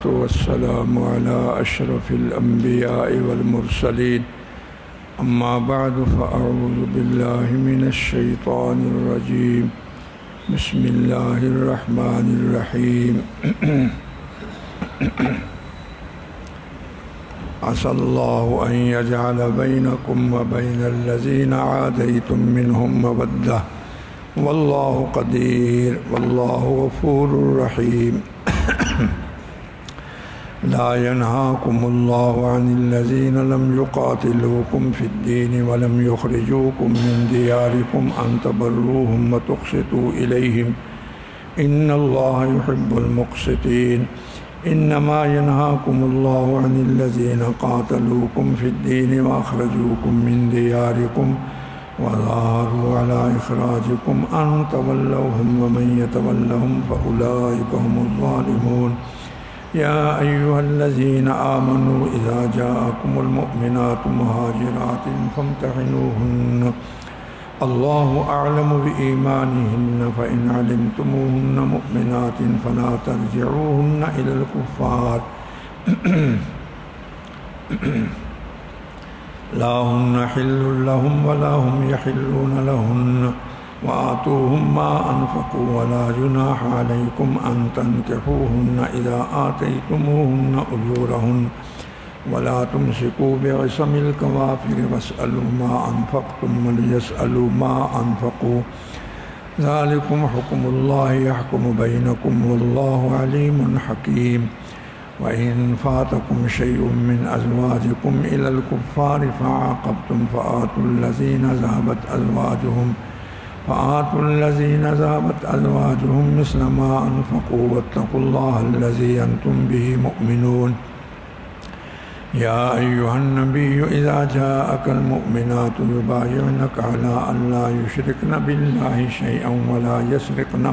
والسلام على أشرف الأنبياء والمرسلين أما بعد فأعوذ بالله من الشيطان الرجيم بسم الله الرحمن الرحيم عسى الله أن يجعل بينكم وبين الذين عاديتم منهم مودة والله قدير والله غفور رحيم لا ينهاكم الله عن الذين لم يقاتلوكم في الدين ولم يخرجوكم من دياركم أن تبروهم وتقسطوا إليهم إن الله يحب المقسطين إنما ينهاكم الله عن الذين قاتلوكم في الدين وأخرجوكم من دياركم وظاهروا على إخراجكم أن تولوهم ومن يتولهم فأولئك هم الظالمون يا أيها الذين آمنوا إذا جاءكم المؤمنات مهاجرات فامتحنوهن الله أعلم بإيمانهن فإن علمتموهن مؤمنات فلا ترجعوهن إلى الكفار لا هن حل لهم ولا هم يحلون لهن وآتوهم ما أنفقوا ولا جناح عليكم أن تنكحوهن إذا آتيتموهن أجورهن ولا تمسكوا بعصم الكوافر واسألوا ما أنفقتم وليسألوا ما أنفقوا ذلكم حكم الله يحكم بينكم والله عليم حكيم وإن فاتكم شيء من أزواجكم إلى الكفار فعاقبتم فآتوا الذين ذهبت أزواجهم مثل ما أنفقوا واتقوا الله الذي أنتم به مؤمنون يا أيها النبي إذا جاءك المؤمنات يبايعنك على أن لا يشركن بالله شيئا ولا يسرقن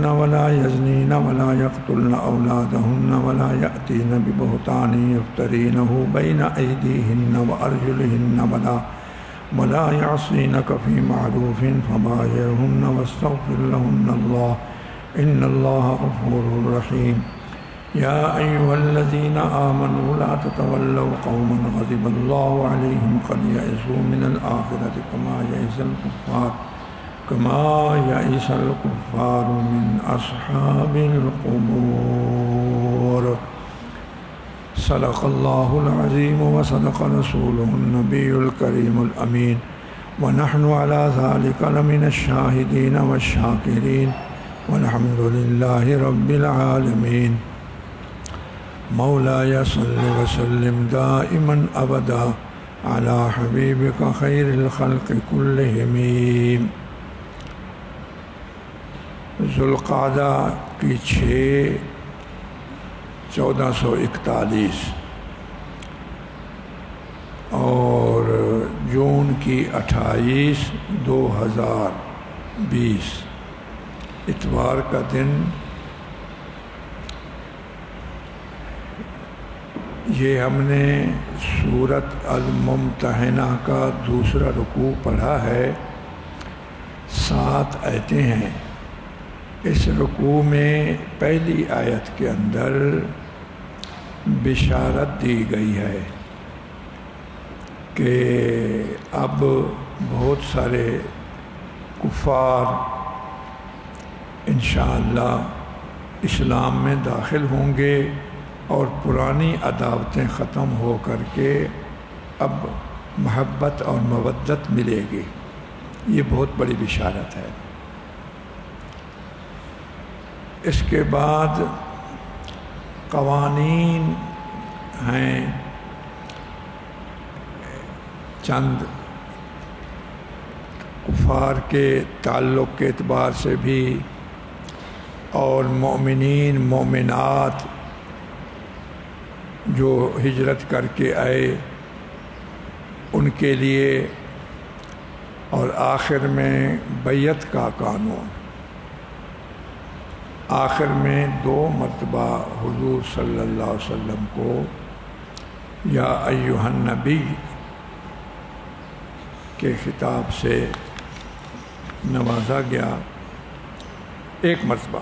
ولا يزنين ولا يقتلن أولادهن ولا يأتين ببهتان يفترينه بين أيديهن وأرجلهن ولا يعصينك في معروف فبايعهن واستغفر لهن الله إن الله غفور رحيم يا أيها الذين آمنوا لا تتولوا قوما غضب الله عليهم قد يئسوا من الآخرة كما يئس الكفار من أصحاب القبور صدق الله العظيم وصدق رسوله النبي الكريم الأمين ونحن على ذلك لمن الشاهدين والشاكرين والحمد لله رب العالمين مولاي صل وسلم دائما أبدا على حبيبك خير الخلق كلهم ذوالقعدہ کی 1441 اور جون کی 28 2020 اتوار کا دن یہ ہم نے سورۃ الممتحنہ کا دوسرا رکوع پڑھا ہے 7 آیتیں ہیں اس رکوع میں پہلی آیت کے اندر بشارت دی گئی ہے کہ اب بہت سارے کفار انشاءاللہ اسلام میں داخل ہوں گے اور پرانی عداوتیں ختم ہو کر کے اب محبت اور مودت ملے گی. یہ بہت بڑی بشارت ہے. اس کے بعد قوانین ہیں چند کفار کے تعلق کے اعتبار سے بھی اور مومنین مومنات جو ہجرت کر کے آئے ان کے لیے اور آخر میں بیعت کا قانون. آخر میں 2 مرتبہ حضور صلی اللہ علیہ وسلم کو یا ایھا النبی کے خطاب سے نوازا گیا. ایک مرتبہ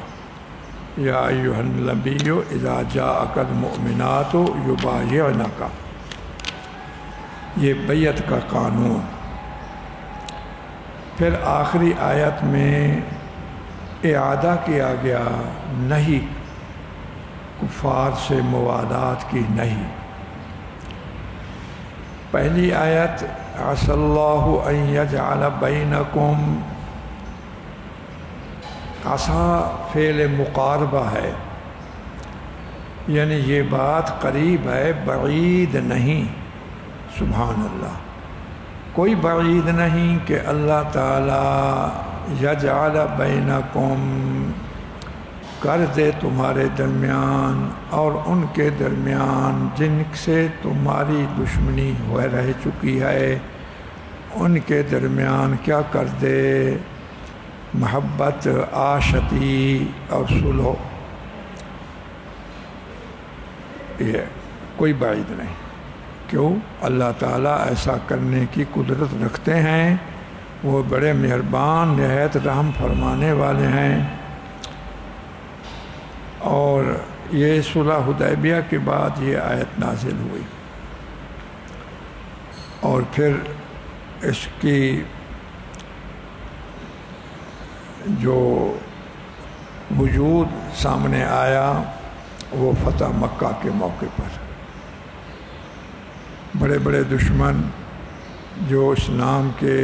یا ایھا النبی اذا جاءک المؤمنات یبایعنک، یہ بیعت کا قانون۔ پھر آخری آیت میں اعادہ کیا گیا نہیں، کفار سے موالات کی نہیں۔ پہلی آیت عسى اللہ ان یجعل بینکم، عسیٰ فعل مقاربہ ہے، یعنی یہ بات قریب ہے، بعید نہیں۔ سبحان اللہ، کوئی بعید نہیں کہ اللہ تعالی یجعل بینکم، کر دے تمہارے درمیان اور ان کے درمیان جن سے تمہاری دشمنی ہو رہ چکی ہے، ان کے درمیان کیا کر دے؟ محبت، آشتی اور صلح۔ یہ کوئی بعید نہیں۔ کیوں؟ اللہ تعالیٰ ایسا کرنے کی قدرت رکھتے ہیں، وہ بڑے مہربان، نہایت رحم فرمانے والے ہیں۔ اور یہ صلح حدیبیہ کے بعد یہ آیت نازل ہوئی، اور پھر اس کی جو وجود سامنے آیا وہ فتح مکہ کے موقع پر۔ بڑے بڑے دشمن جو اسلام کے،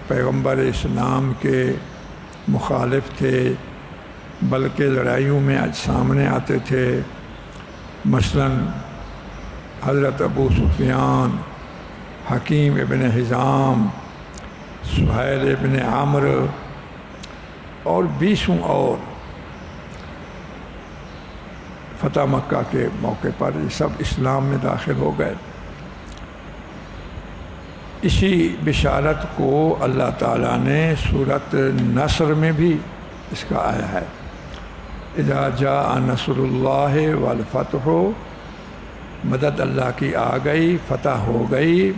پیغمبر اسلام کے مخالف تھے، بلکہ لڑائیوں میں آج سامنے آتے تھے، مثلا حضرت ابو سفیان، حکیم ابن حزام، سہیل ابن عمرو اور 20 اور، فتح مکہ کے موقع پر یہ سب اسلام میں داخل ہو گئے۔ اسی بشارت کو اللہ تعالیٰ نے سورۃ نصر میں بھی اس کا آیا ہے، اذا جاء نصر اللہ والفتح، مدد اللہ کی آ گئی، فتح ہو گئی۔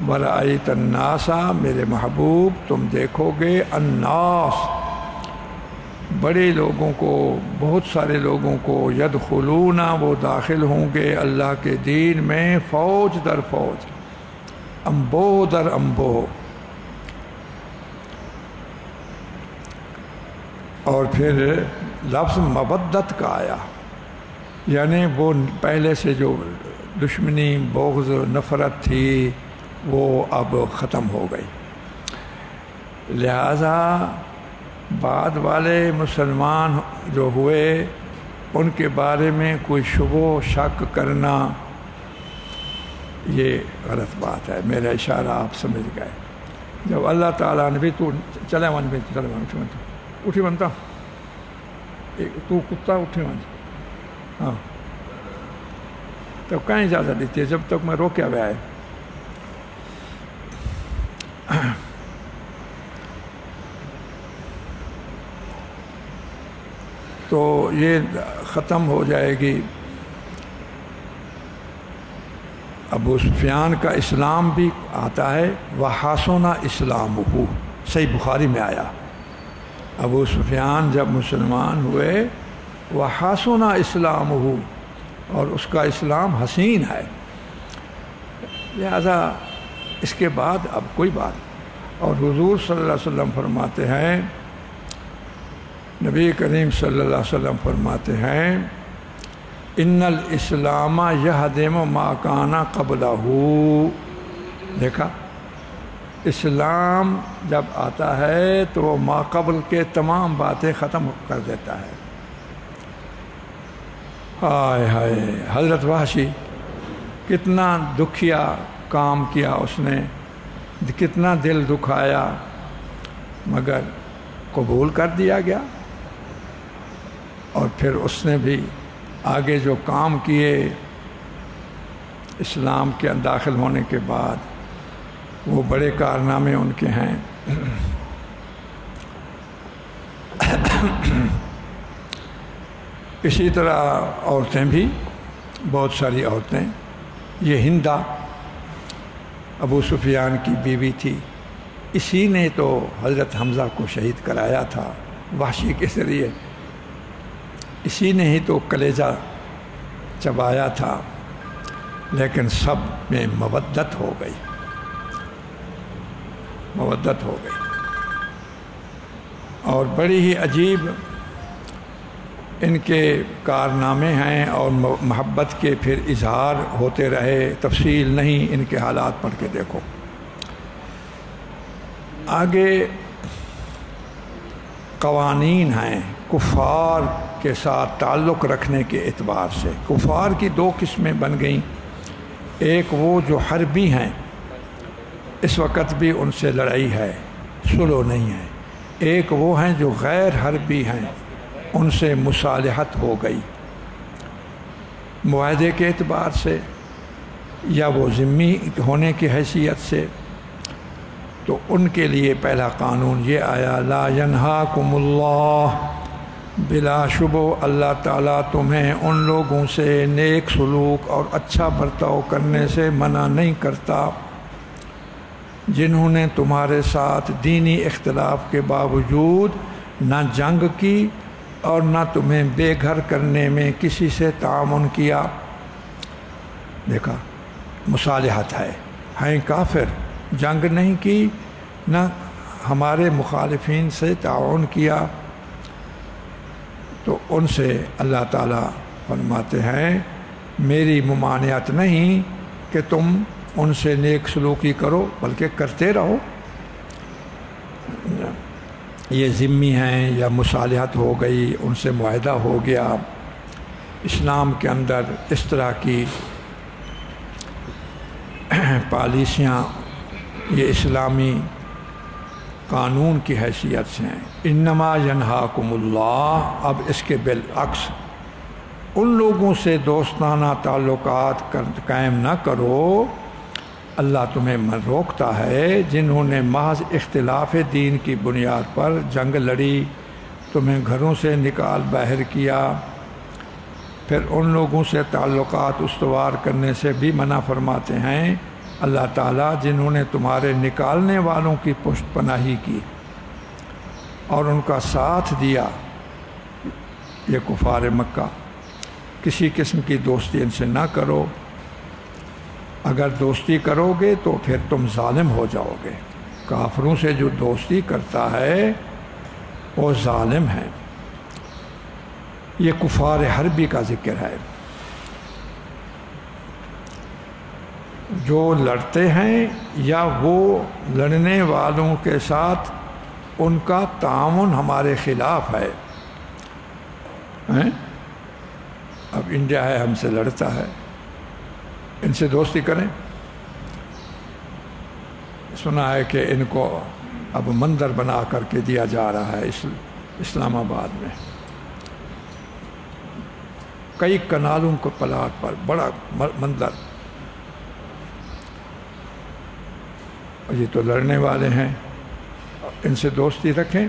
ورأیت الناس، میرے محبوب تم دیکھو گے، الناس بڑے لوگوں کو، بہت سارے لوگوں کو، یدخلون وہ داخل ہوں گے اللہ کے دین میں، فوج در فوج، انبو در انبو۔ اور پھر لفظ مودت کا آیا، یعنی وہ پہلے سے جو دشمنی، بغض، نفرت تھی وہ اب ختم ہو گئی۔ لہذا بعد والے مسلمان جو ہوئے ان کے بارے میں کوئی شبہ و شک کرنا یہ غلط بات ہے۔ میرا اشارہ آپ سمجھ گئے۔ جب اللہ تعالیٰ نے بھی تو چلے ون بھی چلے ون اٹھی بنتا، تو کتا اٹھی ون، ہاں تو کہیں اجازت دیتی ہے جب تک میں روکیا ہوا ہے۔ تو یہ ختم ہو جائے گی۔ ابو سفیان کا اسلام بھی آتا ہے، وحسن اسلامہ، صحیح بخاری میں آیا، ابو سفیان جب مسلمان ہوئے وحسن اسلامہ، اور اس کا اسلام حسین ہے۔ لہذا اس کے بعد اب کوئی بات۔ اور حضور صلی اللہ علیہ وسلم فرماتے ہیں، نبی کریم صلی اللہ علیہ وسلم فرماتے ہیں، ان الاسلام یہدم ما کان قبلہ۔ دیکھا، اسلام جب آتا ہے تو وہ ما قبل کے تمام باتیں ختم کر دیتا ہے۔ ہائے ہائے، حضرت وحشی کتنا دکھیا کام کیا اس نے، کتنا دل دکھایا، مگر قبول کر دیا گیا۔ اور پھر اس نے بھی آگے جو کام کیے اسلام کے داخل ہونے کے بعد، وہ بڑے کارنامے ان کے ہیں۔ اسی طرح عورتیں بھی، بہت ساری عورتیں، یہ ہندہ ابو سفیان کی بیوی تھی، اسی نے تو حضرت حمزہ کو شہید کرایا تھا وحشی کے ذریعے۔ اسی نے ہی تو کلیجہ چبایا تھا، لیکن سب میں مودت ہو گئی، مودت ہو گئی۔ اور بڑی ہی عجیب ان کے کارنامے ہیں، اور محبت کے پھر اظہار ہوتے رہے، تفصیل نہیں، ان کے حالات پڑھ کے دیکھو۔ آگے قوانین ہیں کفار کے ساتھ تعلق رکھنے کے اعتبار سے۔ کفار کی دو قسمیں بن گئیں، ایک وہ جو حربی ہیں، اس وقت بھی ان سے لڑائی ہے، صلح نہیں ہے۔ ایک وہ ہیں جو غیر حربی ہیں، ان سے مصالحت ہو گئی معاہدے کے اعتبار سے یا وہ ذمہ ہونے کی حیثیت سے۔ تو ان کے لیے پہلا قانون یہ آیا، لا ینہاکم اللہ، بلا شبہ اللہ تعالیٰ تمہیں ان لوگوں سے نیک سلوک اور اچھا برتاؤ کرنے سے منع نہیں کرتا جنہوں نے تمہارے ساتھ دینی اختلاف کے باوجود نہ جنگ کی اور نہ تمہیں بے گھر کرنے میں کسی سے تعاون کیا۔ دیکھا، مصالحت ہے، ہیں کافر، جنگ نہیں کی، نہ ہمارے مخالفین سے تعاون کیا، تو ان سے اللہ تعالیٰ فرماتے ہیں میری ممانعت نہیں کہ تم ان سے نیک سلوکی کرو، بلکہ کرتے رہو۔ یہ ذمی ہیں یا مصالحت ہو گئی، ان سے معاہدہ ہو گیا۔ اسلام کے اندر اس طرح کی پالیسیاں یہ اسلامی قانون کی حیثیت سے ہیں۔ انما ینہاکم اللہ، اب اس کے بالعکس ان لوگوں سے دوستانہ تعلقات قائم نہ کرو، اللہ تمہیں روکتا ہے جنہوں نے محض اختلاف دین کی بنیاد پر جنگ لڑی، تمہیں گھروں سے نکال باہر کیا، پھر ان لوگوں سے تعلقات استوار کرنے سے بھی منع فرماتے ہیں اللہ تعالیٰ جنہوں نے تمہارے نکالنے والوں کی پشت پناہی کی اور ان کا ساتھ دیا۔ یہ کفار مکہ، کسی قسم کی دوستی ان سے نہ کرو، اگر دوستی کرو گے تو پھر تم ظالم ہو جاؤ گے۔ کافروں سے جو دوستی کرتا ہے وہ ظالم ہے۔ یہ کفار حربی کا ذکر ہے، جو لڑتے ہیں یا وہ لڑنے والوں کے ساتھ ان کا تعاون ہمارے خلاف ہے۔ اب انڈیا ہے، ہم سے لڑتا ہے، ان سے دوستی کریں۔ سنا ہے کہ ان کو اب مندر بنا کر کے دیا جا رہا ہے اسلام آباد میں، کئی کنالوں کو پلاٹ پر بڑا مندر۔ یہ تو لڑنے والے ہیں، ان سے دوستی رکھیں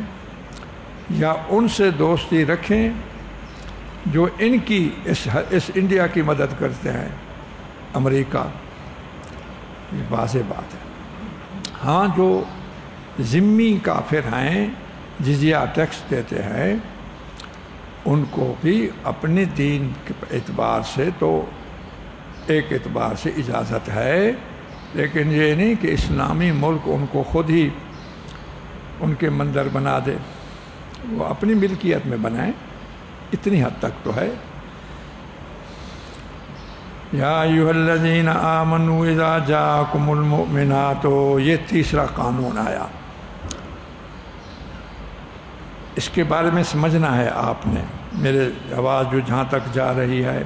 یا ان سے دوستی رکھیں جو ان کی اس انڈیا کی مدد کرتے ہیں، امریکہ۔ یہ واضح بات ہے۔ ہاں، جو ذمی کافر ہیں، جزیہ ٹیکس دیتے ہیں، ان کو بھی اپنے دین کے اعتبار سے تو ایک اعتبار سے اجازت ہے، لیکن یہ نہیں کہ اسلامی ملک ان کو خود ہی ان کے مندر بنا دے، وہ اپنی ملکیت میں بنائیں، اتنی حد تک تو ہے۔ یا ایھا الذین آمنوا اذا جاءکم المؤمنات، یہ تیسرا قانون آیا۔ اس کے بارے میں سمجھنا ہے آپ نے، میرے آواز جو جہاں تک جا رہی ہے۔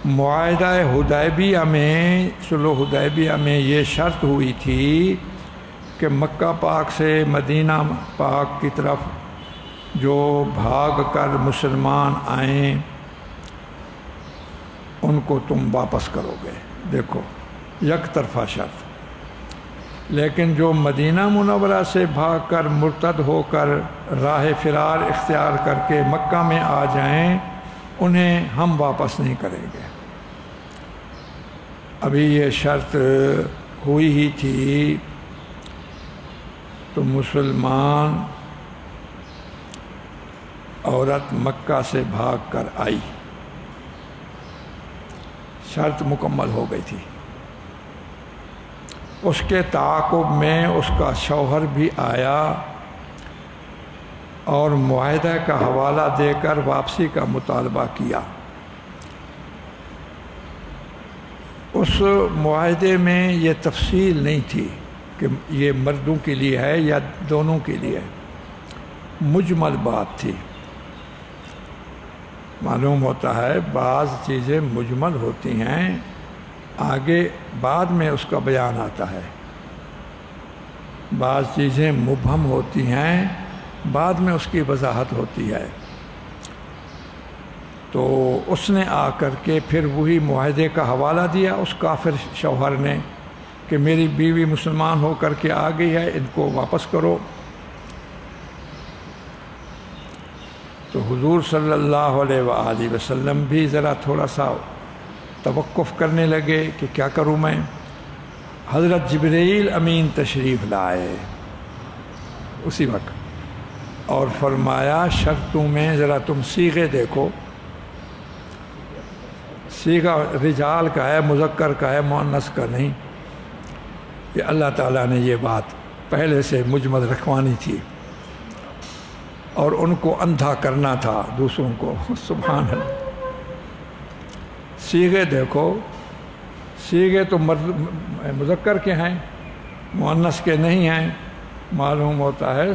معاہدہ حدیبیہ میں، صلح حدیبیہ میں یہ شرط ہوئی تھی کہ مکہ پاک سے مدینہ پاک کی طرف جو بھاگ کر مسلمان آئیں ان کو تم واپس کرو گے۔ دیکھو، یک طرفہ شرط۔ لیکن جو مدینہ منورہ سے بھاگ کر مرتد ہو کر راہ فرار اختیار کر کے مکہ میں آ جائیں، انہیں ہم واپس نہیں کریں گے۔ ابھی یہ شرط ہوئی ہی تھی تو مسلمان عورت مکہ سے بھاگ کر آئی، شرط مکمل ہو گئی تھی، اس کے تعاقب میں اس کا شوہر بھی آیا اور معاہدہ کا حوالہ دے کر واپسی کا مطالبہ کیا۔ اس معاہدے میں یہ تفصیل نہیں تھی کہ یہ مردوں کے لیے ہے یا دونوں کے لیے، مجمل بات تھی۔ معلوم ہوتا ہے بعض چیزیں مجمل ہوتی ہیں، آگے بعد میں اس کا بیان آتا ہے، بعض چیزیں مبہم ہوتی ہیں، بعد میں اس کی وضاحت ہوتی ہے۔ تو اس نے آ کر کے پھر وہی معاہدے کا حوالہ دیا اس کافر شوہر نے کہ میری بیوی مسلمان ہو کر کے آ گئی ہے، ان کو واپس کرو۔ تو حضور صلی اللہ علیہ وآلہ وسلم بھی ذرا تھوڑا سا توقف کرنے لگے کہ کیا کروں میں۔ حضرت جبرائیل امین تشریف لائے اسی وقت اور فرمایا شرطوں میں ذرا تم صیغے دیکھو، صیغہ رجال کا ہے، مذکر کا ہے، مؤنث کا نہیں۔ یہ اللہ تعالیٰ نے یہ بات پہلے سے مجمل رکھوانی تھی اور ان کو اندھا کرنا تھا دوسروں کو۔ سبحان اللہ، صیغے دیکھو، صیغے تو مذکر کے ہیں، مؤنث کے نہیں ہیں۔ معلوم ہوتا ہے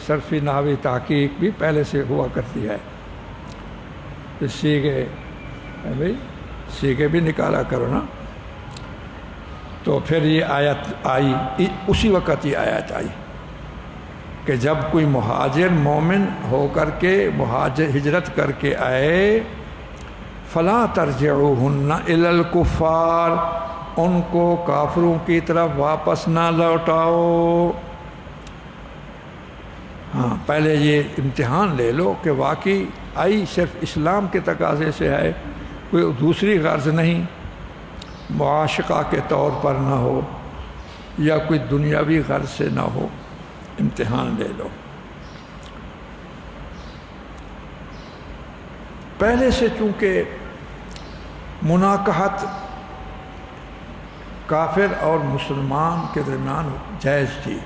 صرفی نحوی تحقیق بھی پہلے سے ہوا کرتی ہے۔ صیغے بھائی صیغے بھی نکالا کرو نا۔ تو پھر یہ آیت آئی، اسی وقت یہ آیت آئی کہ جب کوئی مہاجر مومن ہو کر کے مہاجر ہجرت کر کے آئے، فَلَا تَرْجِعُوهُنَّ إِلَى الْكُفَّارِ، ان کو کافروں کی طرف واپس نہ لوٹاؤ۔ ہاں، پہلے یہ امتحان لے لو کہ واقعی آئی صرف اسلام کے تقاضے سے ہے، کوئی دوسری غرض نہیں، معاشقہ کے طور پر نہ ہو یا کوئی دنیاوی غرض سے نہ ہو، امتحان لے لو۔ پہلے سے چونکہ مناکحت کافر اور مسلمان کے درمیان جائز تھی،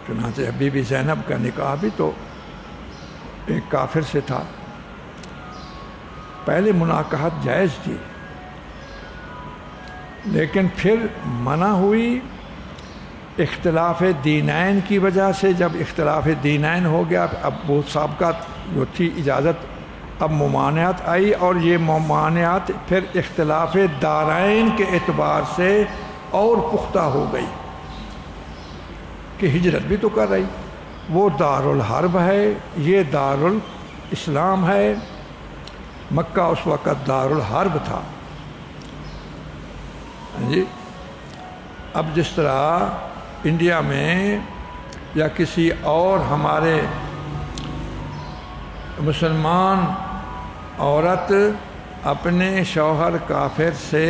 چنانچہ بی بی زینب کا نکاح بھی تو ایک کافر سے تھا، پہلے مناکحت جائز تھی، لیکن پھر منع ہوئی اختلاف دینین کی وجہ سے۔ جب اختلاف دینین ہو گیا، اب وہ سابقہ جو تھی اجازت، اب ممانعت آئی، اور یہ ممانعت پھر اختلاف دارین کے اعتبار سے اور پختہ ہو گئی کہ ہجرت بھی تو کر رہی، وہ دارالحرب ہے، یہ دارالاسلام ہے۔ مکہ اس وقت دارالحرب تھا جی۔ اب جس طرح انڈیا میں یا کسی اور ہمارے مسلمان عورت اپنے شوہر کافر سے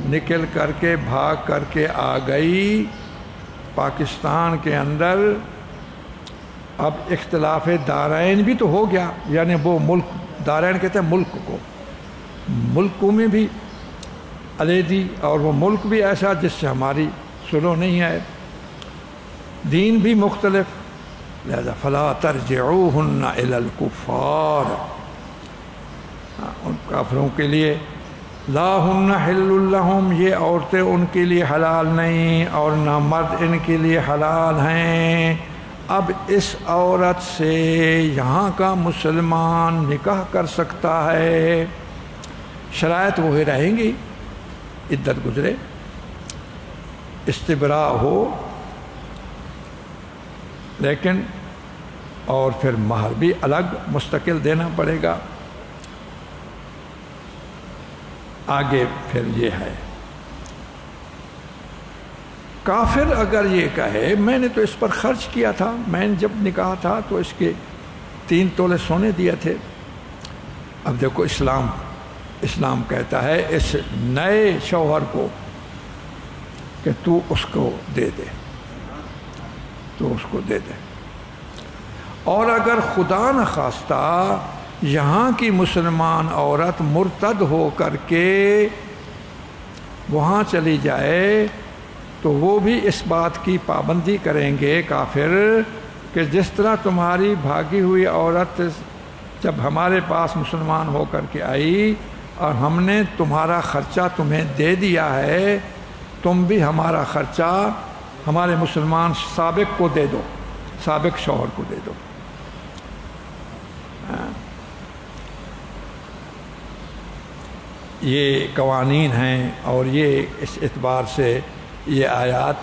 نکل کر کے بھاگ کر کے آ گئی پاکستان کے اندر، اب اختلاف دارین بھی تو ہو گیا، یعنی وہ ملک، دارین کہتے ہیں ملک کو، ملکوں میں بھی علیحدی، اور وہ ملک بھی ایسا جس سے ہماری سلو نہیں ہے، دین بھی مختلف، لہذا فَلَا تَرْجِعُوهُنَّ إِلَى الْكُفَّارِ، ان کافروں کے لیے لا ہن حل لہم، یہ عورتیں ان کے لیے حلال نہیں اور نہ مرد ان کے لیے حلال ہیں۔ اب اس عورت سے یہاں کا مسلمان نکاح کر سکتا ہے، شرائط وہی رہیں گی، عدت گزرے، استبراء ہو، لیکن اور پھر مہر بھی الگ مستقل دینا پڑے گا۔ آگے پھر یہ ہے، کافر اگر یہ کہے میں نے تو اس پر خرچ کیا تھا، میں نے جب نکاح تھا تو اس کے 3 تولے سونے دیے تھے۔ اب دیکھو اسلام کہتا ہے اس نئے شوہر کو کہ تو اس کو دے دے، تو اس کو دے دے، اور اگر خدا نخواستہ یہاں کی مسلمان عورت مرتد ہو کر کے وہاں چلی جائے تو وہ بھی اس بات کی پابندی کریں گے کافر کہ جس طرح تمہاری بھاگی ہوئی عورت جب ہمارے پاس مسلمان ہو کر کے آئی اور ہم نے تمہارا خرچہ تمہیں دے دیا ہے، تم بھی ہمارا خرچہ ہمارے مسلمان سابق کو دے دو، سابق شوہر کو دے دو۔ یہ قوانین ہیں اور یہ اس اعتبار سے یہ آیات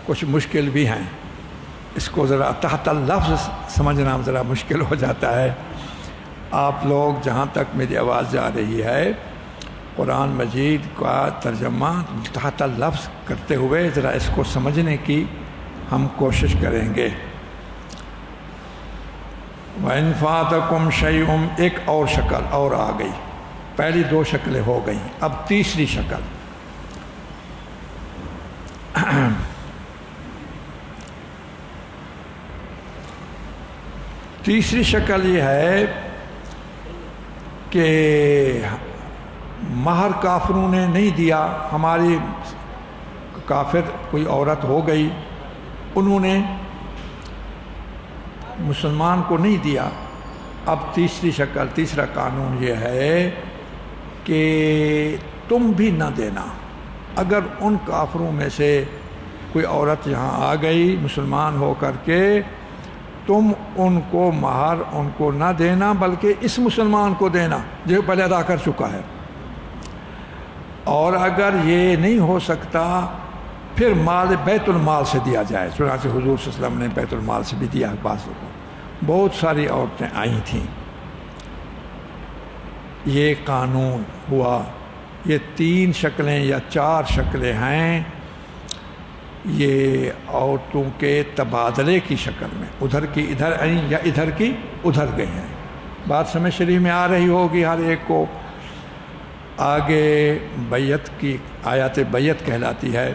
کچھ مشکل بھی ہیں، اس کو ذرا تحت اللفظ سمجھنا ذرا مشکل ہو جاتا ہے۔ آپ لوگ جہاں تک میری آواز جا رہی ہے قرآن مجید کا ترجمہ تحت اللفظ کرتے ہوئے ذرا اس کو سمجھنے کی ہم کوشش کریں گے۔ وَإِنْ فَاتَكُمْ شَيْءٌ، ایک اور شکل اور آ گئی، پہلی دو شکلیں ہو گئیں، اب تیسری شکل۔ تیسری شکل یہ ہے کہ مہر کافروں نے نہیں دیا، ہماری کافر کوئی عورت ہو گئی، انہوں نے مسلمان کو نہیں دیا۔ اب تیسری شکل، تیسرا قانون یہ ہے کہ تم بھی نہ دینا۔ اگر ان کافروں میں سے کوئی عورت یہاں آ گئی مسلمان ہو کر کے، تم ان کو مہر ان کو نہ دینا بلکہ اس مسلمان کو دینا جو پہلے ادا کر چکا ہے۔ اور اگر یہ نہیں ہو سکتا پھر مال بیت المال سے دیا جائے، چنانچہ حضور صلی اللہ علیہ وسلم نے بیت المال سے بھی دیا بعضوں کو۔ بہت ساری عورتیں آئی تھیں، یہ قانون ہوا۔ یہ 3 شکلیں یا 4 شکلیں ہیں، یہ عورتوں کے تبادلے کی شکل میں، ادھر کی ادھر آئیں یا ادھر کی ادھر گئی ہیں۔ بات سمجھ شریف میں آ رہی ہوگی ہر ایک کو۔ آگے بیعت کی آیات بیعت کہلاتی ہے،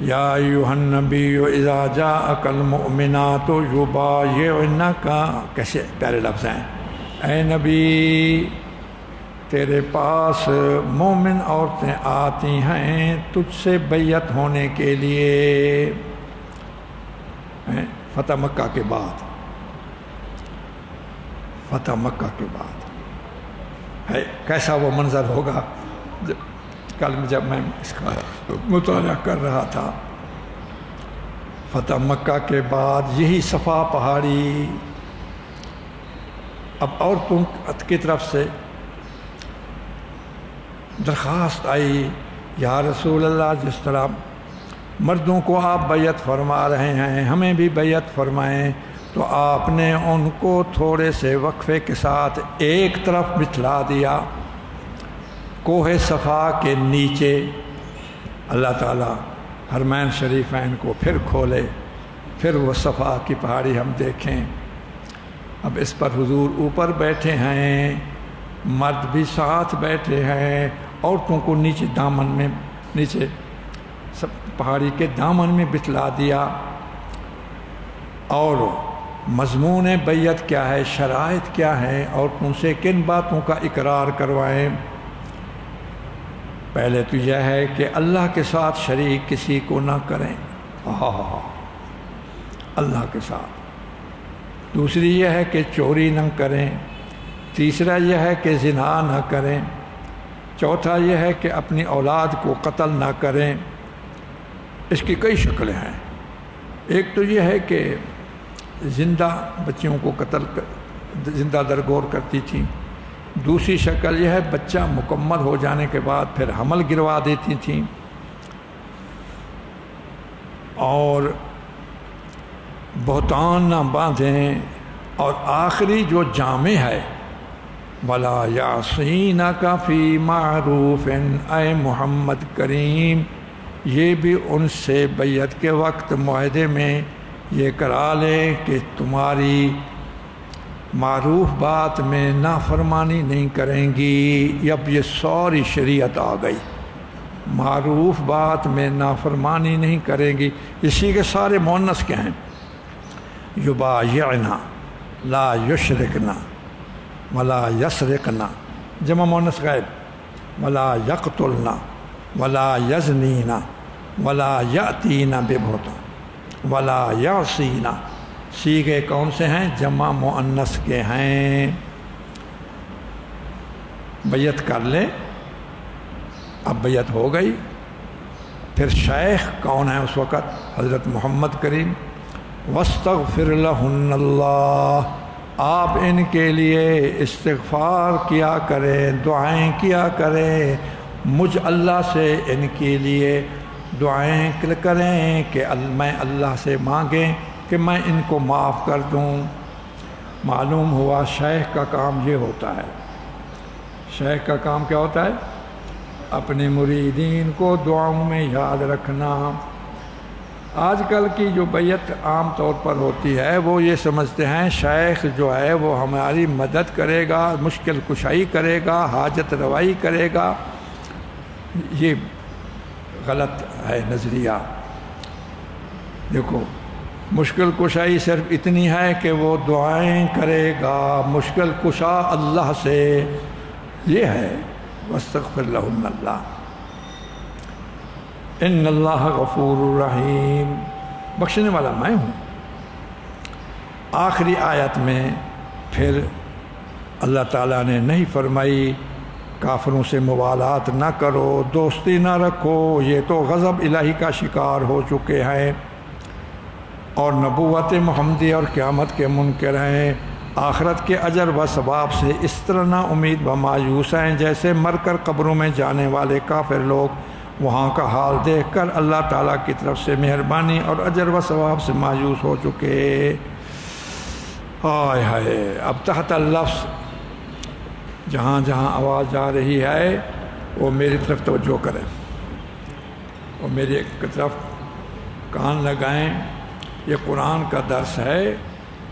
یا ایھا النبی اذا جاءک المؤمنات یبایعنک، کیسے پیارے لفظ ہیں، اے نبی تیرے پاس مومن عورتیں آتی ہیں تجھ سے بیعت ہونے کے لیے، فتح مکہ کے بعد، فتح مکہ کے بعد ہے۔ کیسا وہ منظر ہوگا؟ کل جب میں اس کا مطالعہ کر رہا تھا، فتح مکہ کے بعد یہی صفا پہاڑی، اب عورتوں کی طرف سے درخواست آئی، یا رسول اللہ جس طرح مردوں کو آپ بیعت فرما رہے ہیں ہمیں بھی بیعت فرمائیں۔ تو آپ نے ان کو تھوڑے سے وقفے کے ساتھ ایک طرف بٹھلا دیا کوہ صفا کے نیچے۔ اللہ تعالیٰ حرمین شریفین کو پھر کھولے، پھر وہ صفا کی پہاڑی ہم دیکھیں۔ اب اس پر حضور اوپر بیٹھے ہیں، مرد بھی ساتھ بیٹھے ہیں، عورتوں کو نیچے دامن میں، نیچے سب پہاڑی کے دامن میں بتلا دیا۔ اور مضمون بیعت کیا ہے، شرائط کیا ہے، عورتوں سے کن باتوں کا اقرار کروائیں؟ پہلے تو یہ ہے کہ اللہ کے ساتھ شریک کسی کو نہ کریں، اللہ کے ساتھ۔ دوسری یہ ہے کہ چوری نہ کریں، تیسرا یہ ہے کہ زنا نہ کریں، چوتھا یہ ہے کہ اپنی اولاد کو قتل نہ کریں۔ اس کی کئی شکلیں ہیں۔ ایک تو یہ ہے کہ زندہ بچیوں کو قتل زندہ درگور کرتی تھیں، دوسری شکل یہ ہے بچہ مکمل ہو جانے کے بعد پھر حمل گروا دیتی تھیں، اور بہتان نہ باندھیں، اور آخری جو جامع ہے وَلَا يَعْصِينَكَ فِي مَعْرُوفٍ، اے محمد کریم یہ بھی ان سے بیعت کے وقت معاہدے میں یہ کرا لیں کہ تمہاری معروف بات میں نافرمانی نہیں کریں گی۔ اب یہ ساری شریعت آ گئی، معروف بات میں نافرمانی نہیں کریں گی۔ اسی کے سارے مؤنث کیا ہیں؟ یبایعنا، لا یشرکنا ولا یسرقنا جمع مؤنث غائب، ولا یقتلنا ولا یزنینا ولا یأتینا ببہتان ولا یعصینا۔ سیغے کون سے ہیں؟ جمع مؤنث کے ہیں۔ بیعت کر لیں، اب بیعت ہو گئی، پھر شیخ کون ہے اس وقت؟ حضرت محمد کریم۔ وَاسْتَغْفِرْ لَهُنَّ اللَّهُ، آپ ان کے لیے استغفار کیا کریں، دعائیں کیا کریں، مجھ اللہ سے ان کے لیے دعائیں کریں کہ میں اللہ سے مانگیں کہ میں ان کو معاف کر دوں۔ معلوم ہوا شیخ کا کام یہ ہوتا ہے۔ شیخ کا کام کیا ہوتا ہے؟ اپنے مریدین کو دعاؤں میں یاد رکھنا۔ آج کل کی جو بیعت عام طور پر ہوتی ہے وہ یہ سمجھتے ہیں شیخ جو ہے وہ ہماری مدد کرے گا، مشکل کشائی کرے گا، حاجت روائی کرے گا۔ یہ غلط ہے نظریہ۔ دیکھو، مشکل کشائی صرف اتنی ہے کہ وہ دعائیں کرے گا، مشکل کشا اللہ سے، یہ ہے۔ واستغفر لہن اللہ ان اللہ غفور رحیم، بخشنے والا میں ہوں۔ آخری آیت میں پھر اللہ تعالیٰ نے نہیں فرمائی کافروں سے موالات نہ کرو، دوستی نہ رکھو، یہ تو غضب الہی کا شکار ہو چکے ہیں اور نبوت محمدی اور قیامت کے منکر ہیں، آخرت کے اجر و ثواب سے اس طرح نا امید و مایوس ہیں جیسے مر کر قبروں میں جانے والے کافر لوگ وہاں کا حال دیکھ کر اللہ تعالیٰ کی طرف سے مہربانی اور اجر و ثواب سے مایوس ہو چکے۔ ہائے ہائے، اب تحت اللفظ جہاں جہاں آواز جا رہی ہے وہ میری طرف توجہ کریں، وہ میری طرف کان لگائیں۔ یہ قرآن کا درس ہے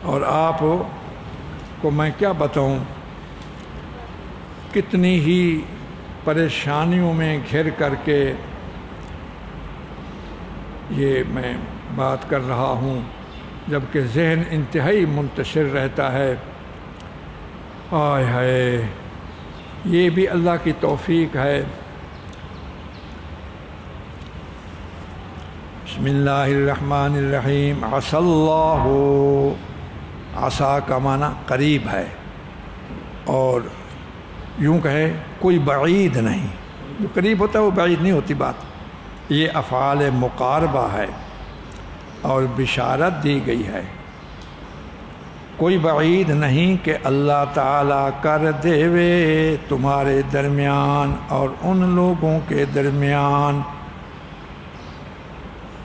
اور آپ کو میں کیا بتاؤں، کتنی ہی پریشانیوں میں گھر کر کے یہ میں بات کر رہا ہوں، جبکہ ذہن انتہائی منتشر رہتا ہے۔ ہائے ہائے، یہ بھی اللہ کی توفیق ہے۔ بسم اللہ الرحمن الرحیم۔ عسى اللہ، عسا کا معنی قریب ہے، اور یوں کہے کوئی بعید نہیں، جو قریب ہوتا ہے وہ بعید نہیں ہوتی بات۔ یہ افعال مقاربہ ہے اور بشارت دی گئی ہے، کوئی بعید نہیں کہ اللہ تعالیٰ کر دے وے تمہارے درمیان اور ان لوگوں کے درمیان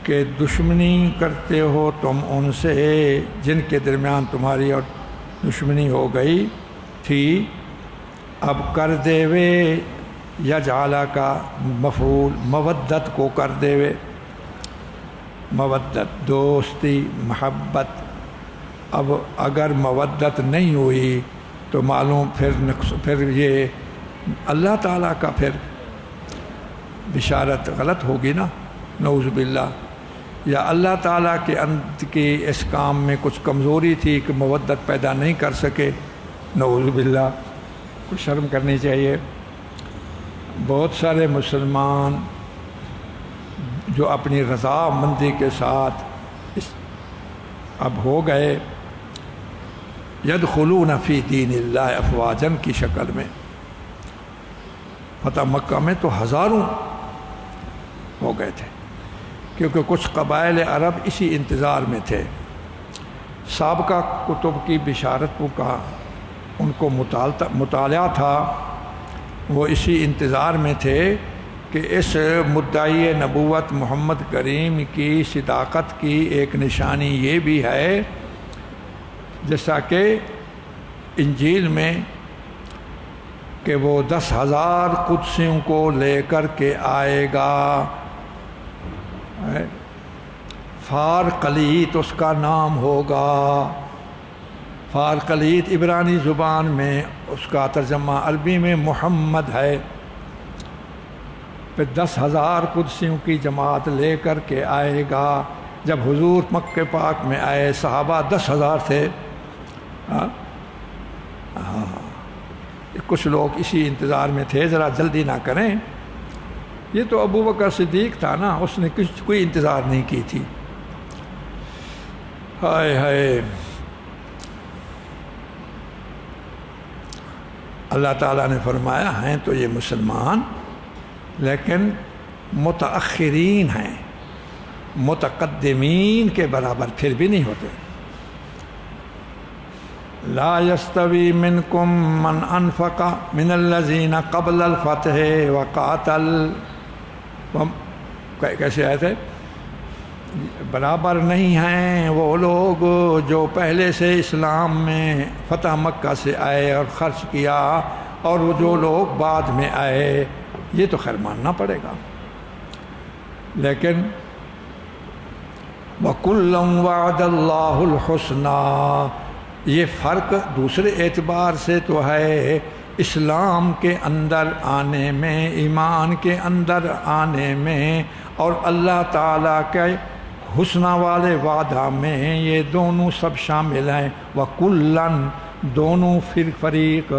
کہ دشمنی کرتے ہو تم ان سے، جن کے درمیان تمہاری اور دشمنی ہو گئی تھی، اب کر دے وے یجعلہ کا مفعول مودت کو کر دے وے، مودت دوستی محبت۔ اب اگر مودت نہیں ہوئی تو معلوم پھر یہ اللہ تعالیٰ کا پھر بشارت غلط ہوگی نا، نعوذ باللہ، یا اللہ تعالیٰ کے اس کام میں کچھ کمزوری تھی کہ مودت پیدا نہیں کر سکے، نعوذ باللہ۔ کچھ شرم کرنی چاہیے۔ بہت سارے مسلمان جو اپنی رضامندی کے ساتھ اب ہو گئے یدخلون فی دین اللہ افواجن کی شکل میں، فتح مکہ میں تو ہزاروں ہو گئے تھے، کیونکہ کچھ قبائل عرب اسی انتظار میں تھے۔ سابقہ کتب کی بشارتوں کا ان کو مطالعہ تھا، وہ اسی انتظار میں تھے کہ اس مدعی نبوت محمد کریم کی صداقت کی ایک نشانی یہ بھی ہے، جیسا کہ انجیل میں کہ وہ 10,000 قدسیوں کو لے کر کے آئے گا، فارقلیت اس کا نام ہوگا۔ فارقلیت عبرانی زبان میں اس کا ترجمہ عربی میں محمد ہے۔ پھر 10,000 قدسیوں کی جماعت لے کر کے آئے گا۔ جب حضور مکہ پاک میں آئے، صحابہ 10,000 تھے، ہاں ہاں، کچھ لوگ اسی انتظار میں تھے ذرا جلدی نہ کریں. یہ تو ابو بکر صدیق تھا نا، اس نے کوئی انتظار نہیں کی تھی. ہائے ہائے. اللہ تعالیٰ نے فرمایا ہیں تو یہ مسلمان لیکن متأخرین ہیں، متقدمین کے برابر پھر بھی نہیں ہوتے. لا يستوي منكم من انفق من الذين قبل الفتح وقاتل. کیسے آئے تھے؟ برابر نہیں ہیں وہ لوگ جو پہلے سے اسلام میں فتح مکہ سے آئے اور خرچ کیا، اور وہ جو لوگ بعد میں آئے. یہ تو خیر ماننا پڑے گا. لیکن وَكُلًّا وَعَدَ اللَّهُ الْحُسْنَى، یہ فرق دوسرے اعتبار سے تو ہے. اسلام کے اندر آنے میں، ایمان کے اندر آنے میں، اور اللہ تعالیٰ کے حسنہ والے وعدہ میں، یہ دونوں سب شامل ہیں. وَكُلًّا، دونوں فریق،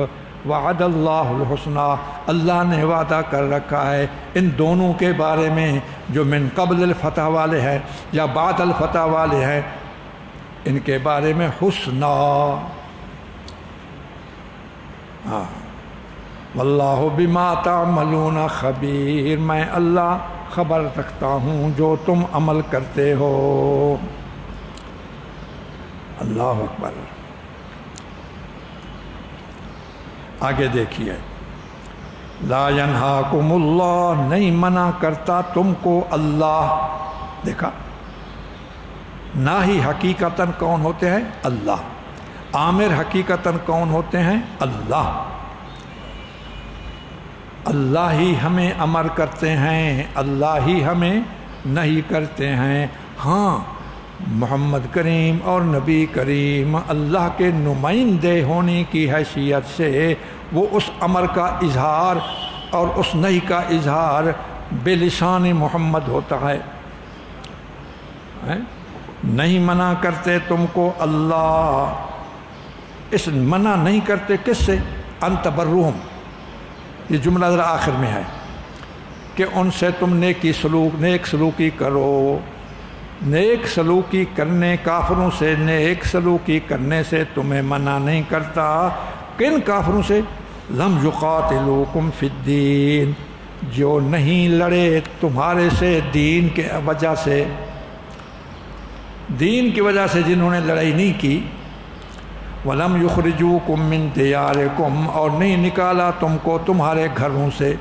وعد اللہ الحسنہ، اللہ نے وعدہ کر رکھا ہے ان دونوں کے بارے میں، جو من قبل الفتح والے ہیں یا بعد الفتح والے ہیں، ان کے بارے میں حسنہ. ہاں، واللہ بما تعملون خبیر، میں اللہ خبر رکھتا ہوں جو تم عمل کرتے ہو. اللہ اکبر. آگے دیکھیے، لا ینہاکم اللہ، نہیں منع کرتا تم کو اللہ. دیکھا، نہ ہی حقیقتاً کون ہوتے ہیں؟ اللہ. عامر حقیقتاً کون ہوتے ہیں؟ اللہ. اللہ ہی ہمیں امر کرتے ہیں، اللہ ہی ہمیں نہیں کرتے ہیں. ہاں، محمد کریم اور نبی کریم اللہ کے نمائندے ہونے کی حیثیت سے وہ اس امر کا اظہار اور اس نہیں کا اظہار بلسان محمد ہوتا ہے. نہیں منع کرتے تم کو اللہ. اس منع نہیں کرتے کس سے؟ ان تبرہم. یہ جملہ ذرا آخر میں ہے کہ ان سے تم نیک سلوکی کرو. نیک سلوکی کرنے، کافروں سے نیک سلوکی کرنے سے تمہیں منع نہیں کرتا. کن کافروں سے؟ لم یقاتلوکم فی الدین، جو نہیں لڑے تمہارے سے دین کے وجہ سے، دین کی وجہ سے جنہوں نے لڑائی نہیں کی. وَلَمْ يُخْرِجُوكُم مِّن دِيَارِكُمْ، اور نہیں نکالا تم کو تمہارے گھروں سے.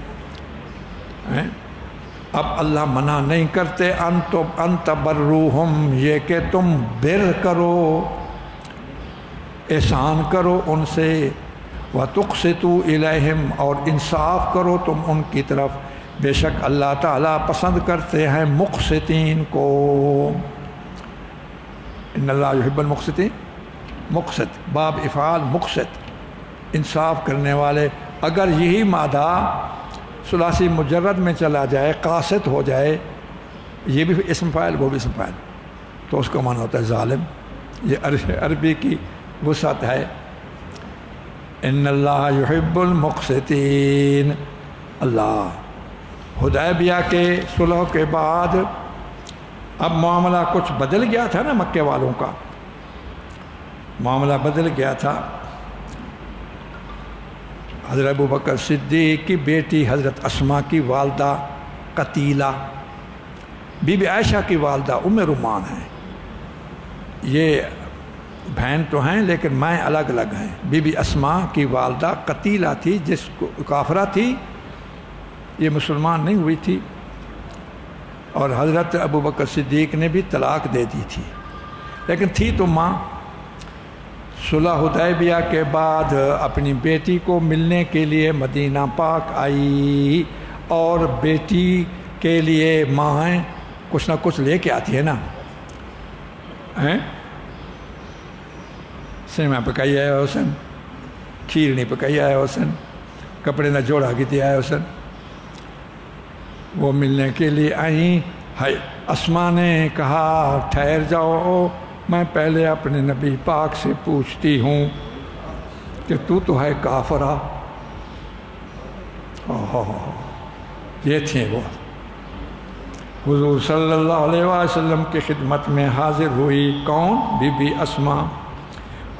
اب اللہ منع نہیں کرتے ان تبروہم، یہ کہ تم بر کرو، احسان کرو ان سے. وَتُقْسِطُوا إِلَيْهِمْ، اور انصاف کرو تم ان کی طرف. بے شک اللہ تعالیٰ پسند کرتے ہیں مقسطین کو. ان اللہ یحب المقسطین. مقسط باب افعال مقسط، انصاف کرنے والے. اگر یہی مادہ ثلاثی مجرد میں چلا جائے، قاسط ہو جائے، یہ بھی اسم فاعل وہ بھی اسم فاعل، تو اس کا معنی ہوتا ہے ظالم. یہ عربی کی وسعت ہے. ان اللہ یحب المقسطین. اللہ حدیبیہ کے صلح کے بعد اب معاملہ کچھ بدل گیا تھا نا. مکے والوں کا معاملہ بدل گیا تھا. حضرت ابوبکر صدیق کی بیٹی حضرت اسماء کی والدہ قتیلہ، بی بی عائشہ کی والدہ ام رومان ہیں. یہ بہن تو ہیں لیکن مائیں الگ الگ ہیں. بی بی اسماء کی والدہ قتیلہ تھی، جس کو کافرہ تھی، یہ مسلمان نہیں ہوئی تھی. اور حضرت ابوبکر صدیق نے بھی طلاق دے دی تھی، لیکن تھی تو ماں. صلح حدیبیہ کے بعد اپنی بیٹی کو ملنے کے لیے مدینہ پاک آئی، اور بیٹی کے لیے ماں کچھ نہ کچھ لے کے آتی ہے نا. سیما پکائی آیا حسن، کھیر نہیں پکائی آیا حسن، کپڑے نہ جوڑا کی دیا ہے حسن. وہ ملنے کے لیے آئیں. اسماء نے کہا ٹھہر جاؤ، میں پہلے اپنے نبی پاک سے پوچھتی ہوں کہ تو ہے کافرہ. یہ تھے وہ. حضور صلی اللہ علیہ وسلم کی خدمت میں حاضر ہوئی. کون؟ بی بی اسما.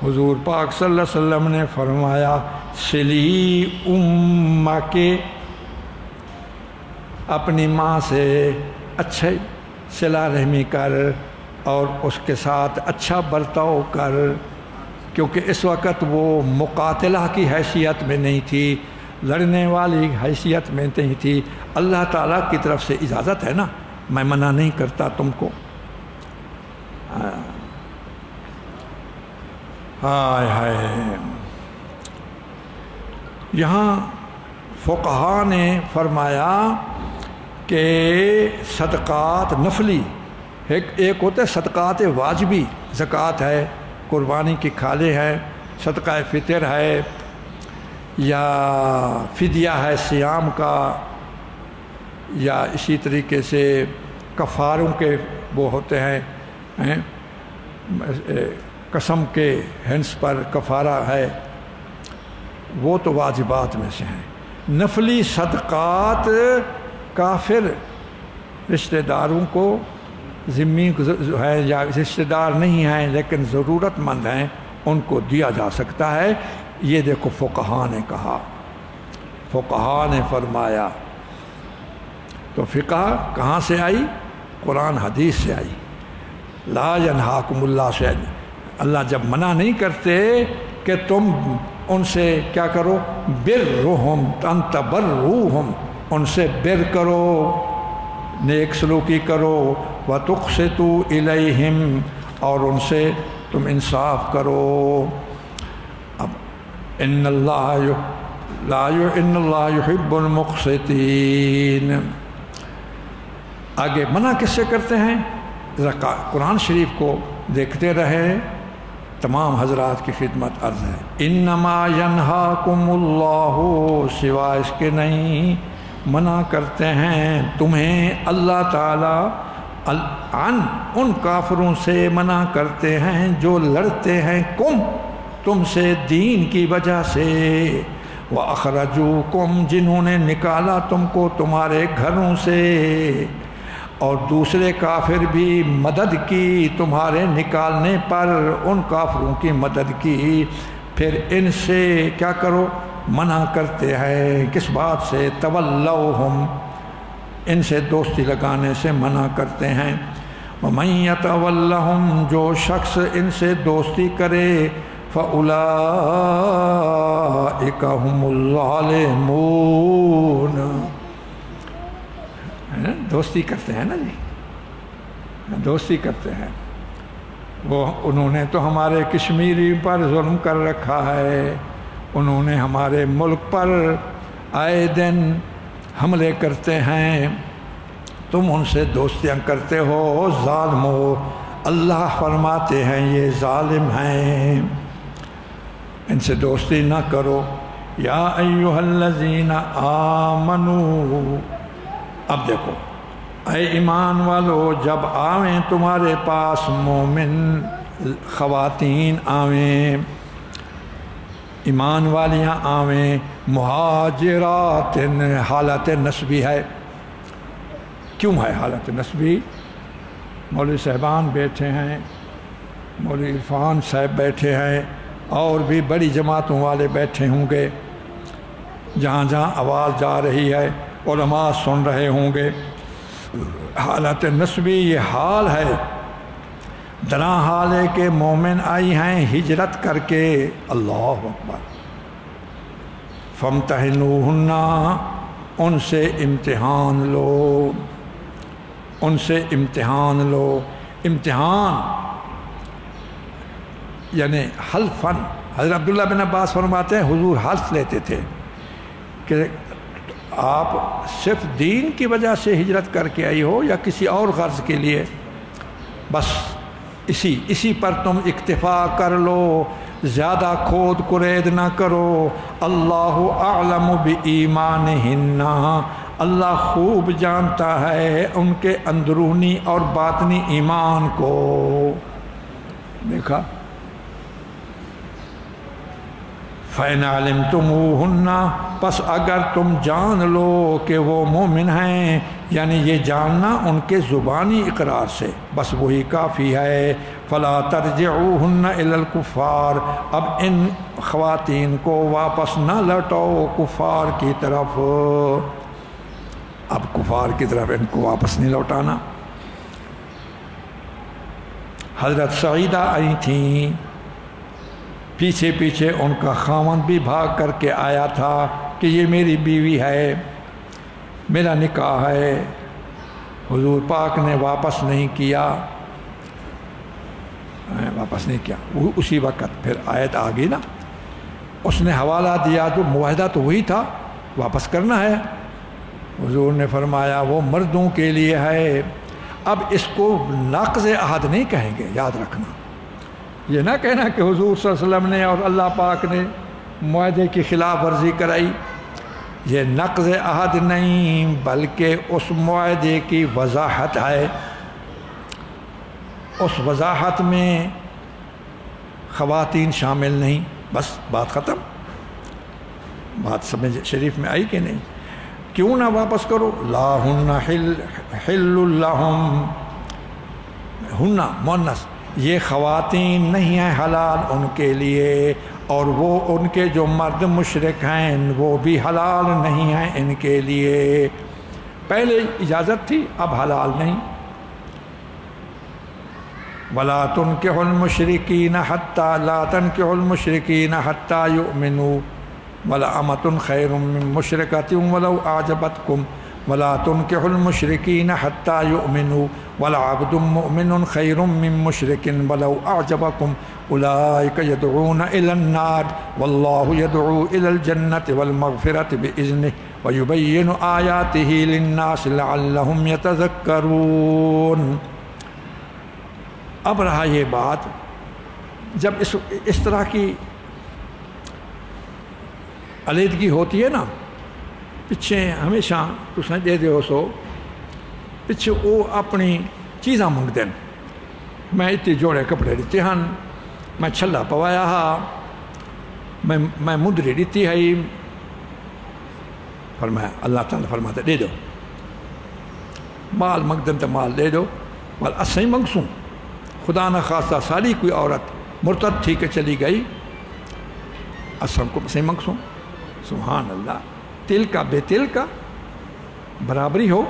حضور پاک صلی اللہ علیہ وسلم نے فرمایا سلی امہ کے، اپنی ماں سے اچھے صلہ رحمی کر اور اس کے ساتھ اچھا برتاؤ کر، کیونکہ اس وقت وہ مقاتلہ کی حیثیت میں نہیں تھی، لڑنے والی حیثیت میں نہیں تھی. اللہ تعالیٰ کی طرف سے اجازت ہے نا، میں منع نہیں کرتا تم کو. ہائے ہائے. یہاں فقہا نے فرمایا کہ صدقات نفلی، ایک ہوتا ہے صدقات واجبی، زکوٰۃ ہے، قربانی کی کھالے ہے، صدقہ فطر ہے، یا فدیہ ہے صیام کا، یا اسی طریقے سے کفاروں کے وہ ہوتے ہیں، قسم کے ہنس پر کفارہ ہے، وہ تو واجبات میں سے ہیں. نفلی صدقات کافر رشتہ داروں کو، ذمی ہے یا رشتہ دار نہیں ہیں لیکن ضرورت مند ہیں، ان کو دیا جا سکتا ہے. یہ دیکھو فقہا نے کہا، فقہا نے فرمایا. تو فقہ کہاں سے آئی؟ قرآن حدیث سے آئی. لا ینہاکم اللہ سے، اللہ جب منع نہیں کرتے کہ تم ان سے کیا کرو، برہم ان تبروہم، ان سے بر کرو، نیک سلوکی کرو، وتقسطوا الیہم، اور ان سے تم انصاف کرو. اب ان اللہ یحب المقسطین. آگے منع کس سے کرتے ہیں؟ قرآن شریف کو دیکھتے رہے. تمام حضرات کی خدمت عرض ہے، انما ینہاکم اللہ، سوائے اس کے نہیں، منع کرتے ہیں تمہیں اللہ تعالیٰ عن، ان کافروں سے منع کرتے ہیں جو لڑتے ہیں تم سے دین کی وجہ سے، وَأَخْرَجُوكُمْ، جنہوں نے نکالا تم کو تمہارے گھروں سے، اور دوسرے کافر بھی مدد کی تمہارے نکالنے پر، ان کافروں کی مدد کی. پھر ان سے کیا کرو، منع کرتے ہیں. کس بات سے؟ تولوہم، ان سے دوستی لگانے سے منع کرتے ہیں. وَمَن يَتَوَلَّهُمْ، جو شخص ان سے دوستی کرے، فَأُولَئِكَ هُمُ الظَّالِمُونَ. دوستی کرتے ہیں نا جی، دوستی کرتے ہیں. انہوں نے تو ہمارے کشمیری پر ظلم کر رکھا ہے، انہوں نے ہمارے ملک پر آئے دن حملے کرتے ہیں، تم ان سے دوستیاں کرتے ہو، ظالم ہو. اللہ فرماتے ہیں یہ ظالم ہیں، ان سے دوستی نہ کرو. یا ایھا الذین آمنو، اب دیکھو اے ایمان والو، جب آویں تمہارے پاس مومن خواتین آویں، ایمان والیاں آویں، مہاجرات، حالت نسبی ہے. کیوں ہے حالت نسبی؟ مولوی صاحبان بیٹھے ہیں، مولوی عرفان صاحب بیٹھے ہیں، اور بھی بڑی جماعتوں والے بیٹھے ہوں گے، جہاں جہاں آواز جا رہی ہے علماء سن رہے ہوں گے. حالت نسبی یہ حال ہے، درا حال ہے کہ مومن آئی ہیں ہجرت کر کے. اللہ اکبر. فامتحنوہن، ان سے امتحان لو، ان سے امتحان لو. امتحان یعنی حلفاً. حضرت عبداللہ بن عباس فرماتے ہیں حضور حلف لیتے تھے کہ آپ صرف دین کی وجہ سے ہجرت کر کے آئی ہو یا کسی اور غرض کے لیے، بس اسی پر تم اکتفا کر لو، زیادہ کھود کرید نہ کرو. اللہ اعلم بایمانہن، اللہ خوب جانتا ہے ان کے اندرونی اور باطنی ایمان کو. دیکھا فَإِنْ عَلِمْتُمُوهُنَّ پس اگر تم جان لو کہ وہ مومن ہیں، یعنی یہ جاننا ان کے زبانی اقرار سے بس وہی کافی ہے، فَلَا تَرْجِعُوهُنَّ إِلَى الْكُفَّارِ اب ان خواتین کو واپس نہ لوٹاؤ کفار کی طرف، اب کفار کی طرف ان کو واپس نہیں لوٹانا۔ حضرت سعیدہ آئی تھیں، پیچھے پیچھے ان کا خاوند بھی بھاگ کر کے آیا تھا کہ یہ میری بیوی ہے، میرا نکاح ہے، حضور پاک نے واپس نہیں کیا، اسی وقت پھر آیت آ گئی نا، اس نے حوالہ دیا تو معاہدہ تو وہی تھا، واپس کرنا ہے۔ حضور نے فرمایا وہ مردوں کے لیے ہے، اب اس کو ناقض عہد نہیں کہیں گے، یاد رکھنا، یہ نہ کہنا کہ حضور صلی اللہ علیہ وسلم نے اور اللہ پاک نے معاہدے کی خلاف ورزی کرائی، یہ نقض عہد نہیں بلکہ اس معاہدے کی وضاحت ہے، اس وضاحت میں خواتین شامل نہیں، بس بات ختم۔ بات سمجھ شریف میں آئی کہ نہیں؟ کیوں نہ واپس کرو؟ لا ہن حل لہم، ہن مؤنث، یہ خواتین نہیں ہیں حلال ان کے لیے، اور وہ ان کے جو مرد مشرک ہیں وہ بھی حلال نہیں ہیں ان کے لیے، پہلے اجازت تھی اب حلال نہیں۔ وَلَا تُنْكِحُ الْمُشْرِكِينَ حَتَّى لَا تَنْكِحُ الْمُشْرِكِينَ حَتَّى يُؤْمِنُوا وَلَأَمَةٌ خَيْرٌ مِّن مُّشْرِكَةٍ وَلَوْ أَعْجَبَتْكُمْ وَلَا تُنْكِحُ الْمُشْرِكِينَ حَتَّى يُؤْمِنُوا وَلَعَبْدٌ مُّؤْمِنٌ خَيْرٌ مِّن مُّشْرِكٍ وَلَوْ أَعْجَبَكُمْ أُولَٰئِكَ يَدْعُونَ إِلَى النَّارِ وَاللَّهُ يَدْعُو إِلَى الْجَنَّةِ وَالْمَغْفِرَةِ بِإِذْنِهِ وَيُبَيِّنُ آيَاتِهِ لِلنَّاسِ لَعَلَّهُمْ يَتَذَكَّرُونَ۔ اب رہا یہ بات، جب اس طرح کی علیحدگی ہوتی ہے نا، پچھے ہمیشہ تساں دے دیو سو پچھے وہ اپنی چیزاں منگتے ہیں، میں اتنے جوڑے کپڑے دیتے ہیں، میں چھلا پوایا ہا، میں مدری دیتی ہے، فرمایا اللہ تعالیٰ فرماتا دے دو، مال منگدن تو مال دے دو، مال اسیں منگسوں، خدا نہ خواستہ ساری کوئی عورت مرتد تھی کہ چلی گئی، اسم کو اسیں منگسوں، سبحان اللہ، تل کا بے تل کا برابری ہو۔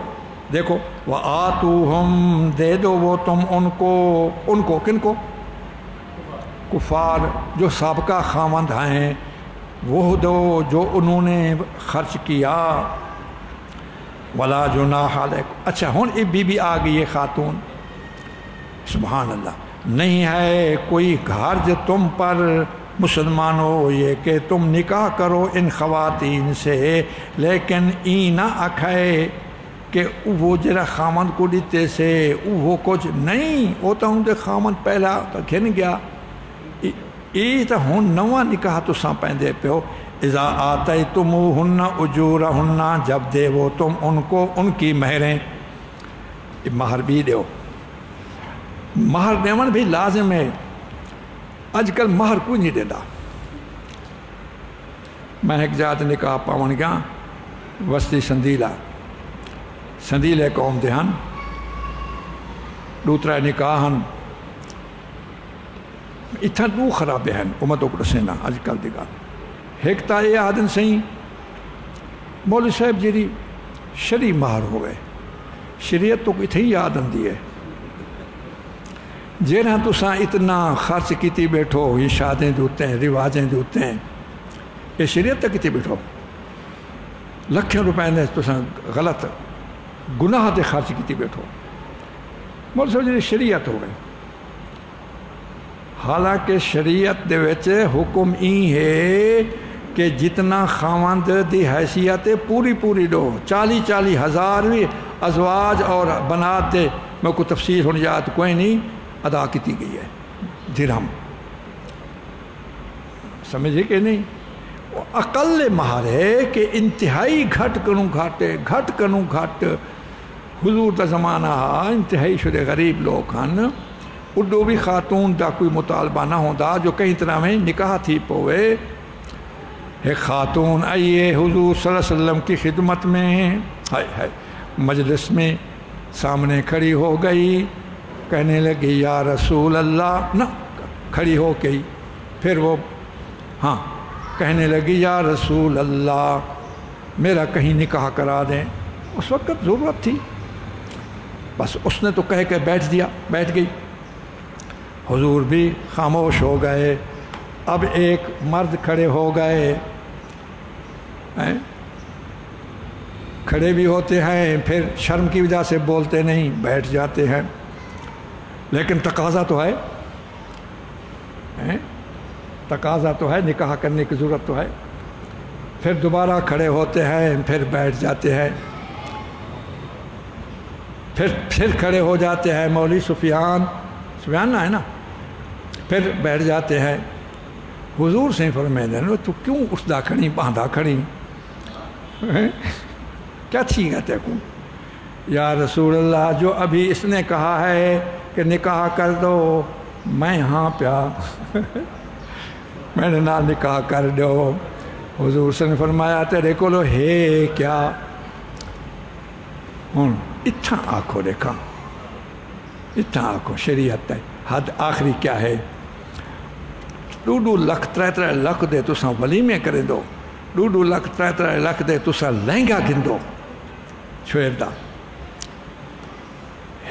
دیکھو وَآتُوهُمْ دے دو وہ تم ان کو کن کو؟ کفار جو سابقہ خاوند ہیں، وہ دو جو انہوں نے خرچ کیا، وَلَا جُنَاحَ عَلَيْكُمْ۔ اچھا ہون ایک بی بی آ گئی ہے خاتون، سبحان اللہ، نہیں ہے کوئی حرج تم پر مسلمانوں یہ کہ تم نکاح کرو ان خواتین سے، لیکن ای نہ آکھے کہ وہ جرا خامن کو دیتے سے وہ کچھ نہیں، وہ تو ان کے خامن پہلا تو کھن گیا، ای تو ہن نواں نکاح تو ساں پہندے پیو۔ اذا آتیتموہن اجورہن، جب دے وہ تم ان کو ان کی مہریں، مہر بھی دیو، مہر دیون بھی لازم ہے، اج کل مہر کوئی نہیں دیتا۔ میں ایک جات نکاح پاون گیا وسطی سندیلے قوم دے ہن، دوترا نکاح ہن، اتنا دو خرابے ہیں امتوں کو دسینا اج کل دی گل۔ ایک تا یہ آدن سہی مولوی صاحب جی شرعی مہر ہوئے، شریعت تو اتنے ہی آدن دی ہے، جہاں تساں اتنا خرچ کیتی بیٹھو، یہ شادیں دوتے ہیں، رواجیں دوتے ہیں، یہ شریعت تک کیتی بیٹھو، لکھیں روپے نے تساں غلط گناہ دے خرچ کیتی بیٹھو، مول صاحب جی شریعت ہو گئی۔ حالانکہ شریعت دے وچ حکم ای ہے کہ جتنا خاوند دی حیثیت پوری دو، 40 ہزار بھی ازواج اور بنات دے، میں کوئی تفسیر ہونے یاد کوئی نہیں، ادا کی گئی ہے درہم، سمجھے کہ نہیں؟ اقل مہر ہے کہ انتہائی گھٹ کنوں گھٹ، حضور دا زمانہ انتہائی شدے غریب لوگ ہن، اڈو بھی خاتون دا کوئی مطالبہ نہ ہوندا جو کئی طرح میں نکاح تھی پوے ایک خاتون آئیے حضور صلی اللہ علیہ وسلم کی خدمت میں ہائے مجلس میں سامنے کھڑی ہو گئی کہنے لگی یا رسول اللہ نہ کھڑی ہو گئی پھر وہ ہاں کہنے لگی یا رسول اللہ میرا کہیں نکاح کرا دیں اس وقت ضرورت تھی بس اس نے تو کہہ کے بیٹھ گئی حضور بھی خاموش ہو گئے اب ایک مرد کھڑے ہو گئے کھڑے بھی ہوتے ہیں پھر شرم کی وجہ سے بولتے نہیں بیٹھ جاتے ہیں لیکن تقاضا تو ہے تقاضا تو ہے نکاح کرنے کی ضرورت تو ہے پھر دوبارہ کھڑے ہوتے ہیں پھر بیٹھ جاتے ہیں پھر کھڑے ہو جاتے ہیں مولوی سفیان نہ ہے نا پھر بیٹھ جاتے ہیں حضور سے فرمائے دیں تو کیوں اٹھدا کھڑی باندھا کھڑی کیا تھی گا تے کو یا رسول اللہ جو ابھی اس نے کہا ہے کہ نکاح کر دو میں ہاں پیا میں نے نہ نکاح کر دو حضور سے نے فرمایا تیرے کو لو ہے کیا ہوں اتنا آنکھو دیکھا اتنا آنکھو شریعت ہے حد آخری کیا ہے 2 لکھ 3 لکھ دے تساں ولیمے کرے دو 2 لکھ 3 لکھ دے تساں لہنگا گندو چھوڑ دا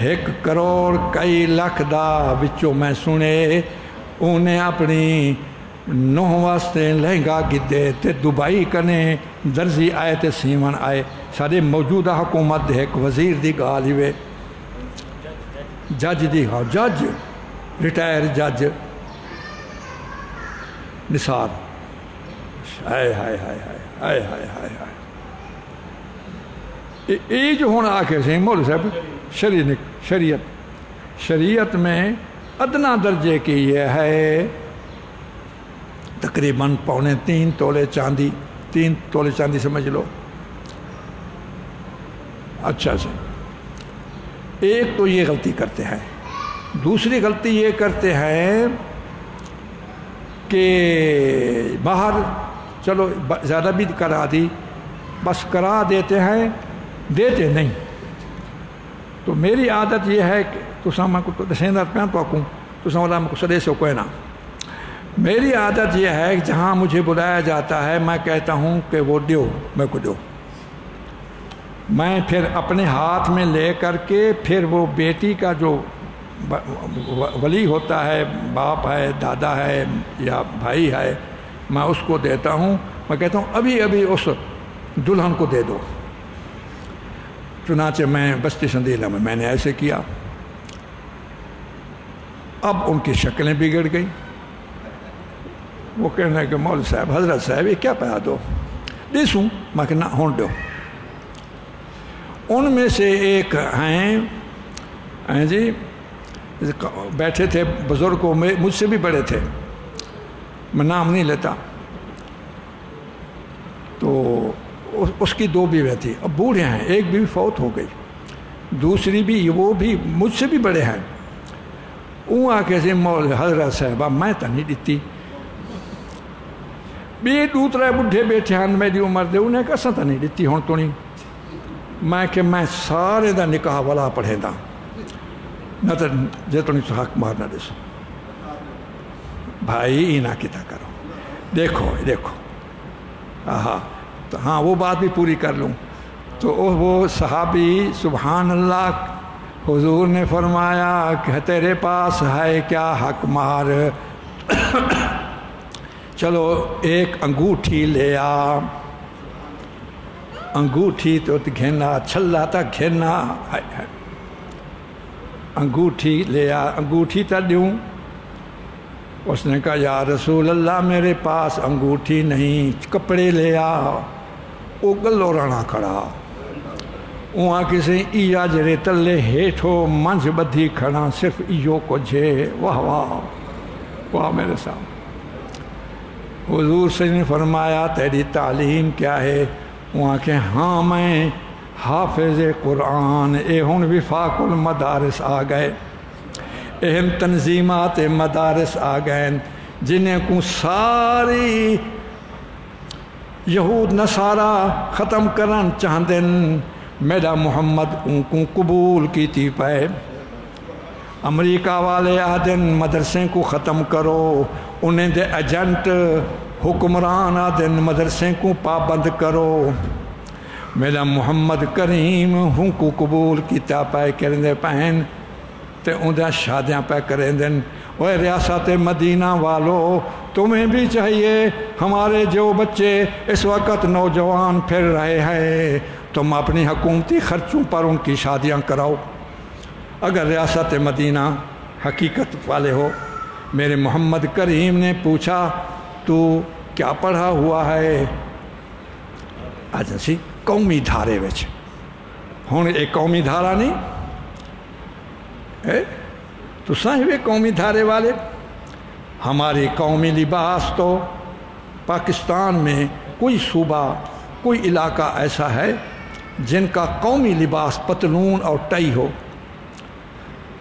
1 کروڑ کئی لکھ دا وچوں میں سنے انہیں اپنی نوہ واسطے لہنگا گدے تے دبئی کنے درزی آئے تے سیمن آئے سارے موجودہ حکومت دے ایک وزیر دی گال ہوئے جج دی ہاں جج ریٹائر جج نثار ہائے ہائے ہائے ہائے ہائے ہائے ہائے یہ جو ہونا آکے سے مولوی صاحب شریعت میں ادنا درجے کی یہ ہے تقریباً 3.25 تولے چاندی 3 تولے چاندی سمجھ لو اچھا سے ایک تو یہ غلطی کرتے ہیں دوسری غلطی یہ کرتے ہیں کہ باہر چلو زیادہ بھی کرا دی بس کرا دیتے ہیں دیتے نہیں تو میری عادت یہ ہے کہ تساں میں کو دسیندہ پہن تو آکوں تساں والا میں کو سدے سے کوئی نہ میری عادت یہ ہے کہ جہاں مجھے بلایا جاتا ہے میں کہتا ہوں کہ وہ دیو میں کو دیو میں پھر اپنے ہاتھ میں لے کر کے پھر وہ بیٹی کا جو ولی ہوتا ہے باپ ہے دادا ہے یا بھائی ہے میں اس کو دیتا ہوں میں کہتا ہوں ابھی اس دلہن کو دے دو چنانچہ میں بستی سندیلہ میں نے ایسے کیا اب ان کی شکلیں بگڑ گئی وہ کہنے لگے کہ مولوی صاحب حضرت صاحب یہ کیا پیا دو دیسوں میں کہ نہ ہون دو ان میں سے ایک ہیں جی بیٹھے تھے بزرگ مجھ سے بھی بڑے تھے میں نام نہیں لیتا تو اس کی 2 بیویاں تھیں اب بوڑھے ہیں ایک بیوی فوت ہو گئی دوسری بھی وہ بھی مجھ سے بھی بڑے ہیں وہ آکے سے مول حضرت صاحبہ میں تو نہیں دیتی بھی 2-3 بڑھے بیٹھے ہیں میری عمر دے انہیں کسا تو نہیں دیتی ہوں تو نہیں میں کہ میں سارے دا نکاح والا پڑھے دا نہ تو جے تو نہیں تو حق مارنا دے سو بھائی اینا کتا کرو دیکھو تو ہاں وہ بات بھی پوری کر لوں تو وہ صحابی سبحان اللہ حضور نے فرمایا کہ تیرے پاس ہے کیا حق مار چلو ایک انگوٹھی لے آ انگوٹھی تو گھینا چھلا تا گھینا انگوٹھی لے آ انگوٹھی تا دیوں اس نے کہا یا رسول اللہ میرے پاس انگوٹھی نہیں کپڑے لے آ وہ گلو رانا کھڑا وہاں کسی ایجا جرے تلے ہیٹھو منج بدھی کھڑا صرف ایو کو جھے واہ واہ واہ میرے سامنے حضور سے نے فرمایا تیری تعلیم کیا ہے وہاں کہ ہاں میں حافظ قرآن اے ہن وفاق المدارس آ گئے اہم تنظیمات مدارس آ گئے جنہیں کو ساری یہود نصارہ ختم کرن چاہدن میرا محمد ان کو قبول کی تھی پائے امریکہ والے آدن مدرسیں کو ختم کرو انہیں دے ایجنٹ حکمران آدن مدرسیں کو پابند کرو میرا محمد کریم ہوں کو قبول کیتا پائے کرنے پہن تے اندھا شادیاں پہ کریں دن وہ ریاست مدینہ والو تمہیں بھی چاہیے ہمارے جو بچے اس وقت نوجوان پھر رہے ہیں تم اپنی حکومتی خرچوں پر ان کی شادیاں کراؤ اگر ریاست مدینہ حقیقت والے ہو میرے محمد کریم نے پوچھا تو کیا پڑھا ہوا ہے آج سی قومی دھارے وچ ہوں ایک قومی دھارا نہیں تو صاحب قومی دھارے والے ہماری قومی لباس تو پاکستان میں کوئی صوبہ کوئی علاقہ ایسا ہے جن کا قومی لباس پتلون اور ٹائی ہو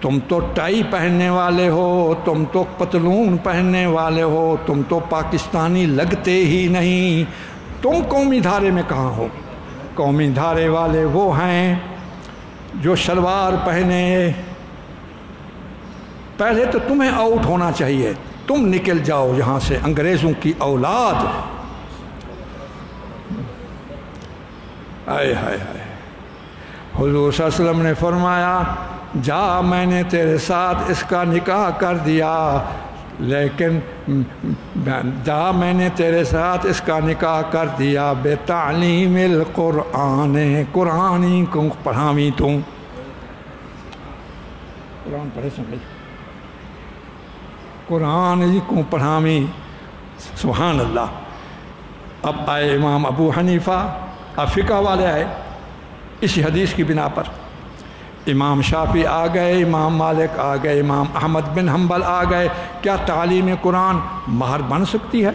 تم تو ٹائی پہننے والے ہو تم تو پتلون پہننے والے ہو تم تو پاکستانی لگتے ہی نہیں تم قومی دھارے میں کہاں ہو قومی دھارے والے وہ ہیں جو شلوار پہنے پہلے تو تمہیں آؤٹ ہونا چاہیے تم نکل جاؤ یہاں سے انگریزوں کی اولاد آئے ہائے ہائے حضور صلی اللہ علیہ وسلم نے فرمایا جا میں نے تیرے ساتھ اس کا نکاح کر دیا لیکن جا میں نے تیرے ساتھ اس کا نکاح کر دیا بے تعلیم القرآن قرآن کو پڑھاویں تم قرآن پڑھے سمجھ قرآن کو پڑھاویں سبحان اللہ اب آئے امام ابو حنیفہ اب فقہ والے آئے اسی حدیث کی بنا پر امام شافعی آ گئے امام مالک آ گئے امام احمد بن حنبل آ گئے کیا تعلیم قرآن مہر بن سکتی ہے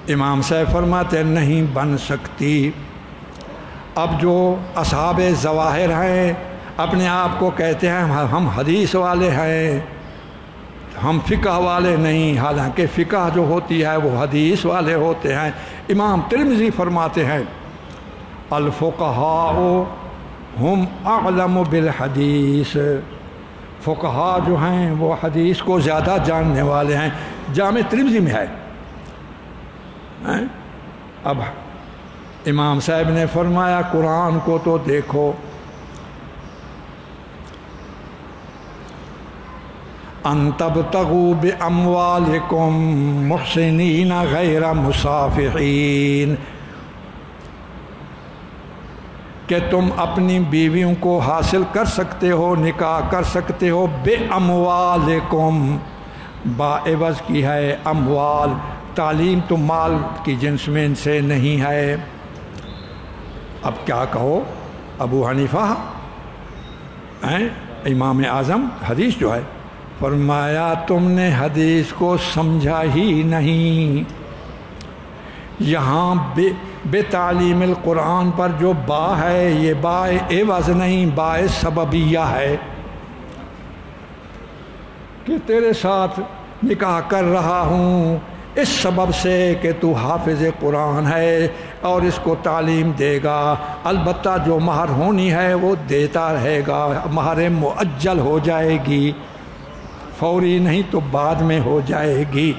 امام صاحب فرماتے نہیں بن سکتی اب جو اصحاب ظواہر ہیں اپنے آپ کو کہتے ہیں ہم حدیث والے ہیں ہم فقہ والے نہیں حالانکہ فقہ جو ہوتی ہے وہ حدیث والے ہوتے ہیں امام ترمذی فرماتے ہیں الفقہاء ہم اعلم بالحدیث فقہاء جو ہیں وہ حدیث کو زیادہ جاننے والے ہیں جامع ترمذی میں ہے اب امام صاحب نے فرمایا قرآن کو تو دیکھو ان تبتغوا باموالکم محسنین غیر مسافحین کہ تم اپنی بیویوں کو حاصل کر سکتے ہو نکاح کر سکتے ہو بے اموالکم باعوض کی ہے اموال تعلیم تو مال کی جنس میں ان سے نہیں ہے اب کیا کہو ابو حنیفہ امام اعظم حدیث جو ہے فرمایا تم نے حدیث کو سمجھا ہی نہیں یہاں بے تعلیم القرآن پر جو با ہے یہ با عوض نہیں با سببیہ ہے کہ تیرے ساتھ نکاح کر رہا ہوں اس سبب سے کہ تو حافظ قرآن ہے اور اس کو تعلیم دے گا البتہ جو مہر ہونی ہے وہ دیتا رہے گا مہر مؤجل ہو جائے گی فوری نہیں تو بعد میں ہو جائے گی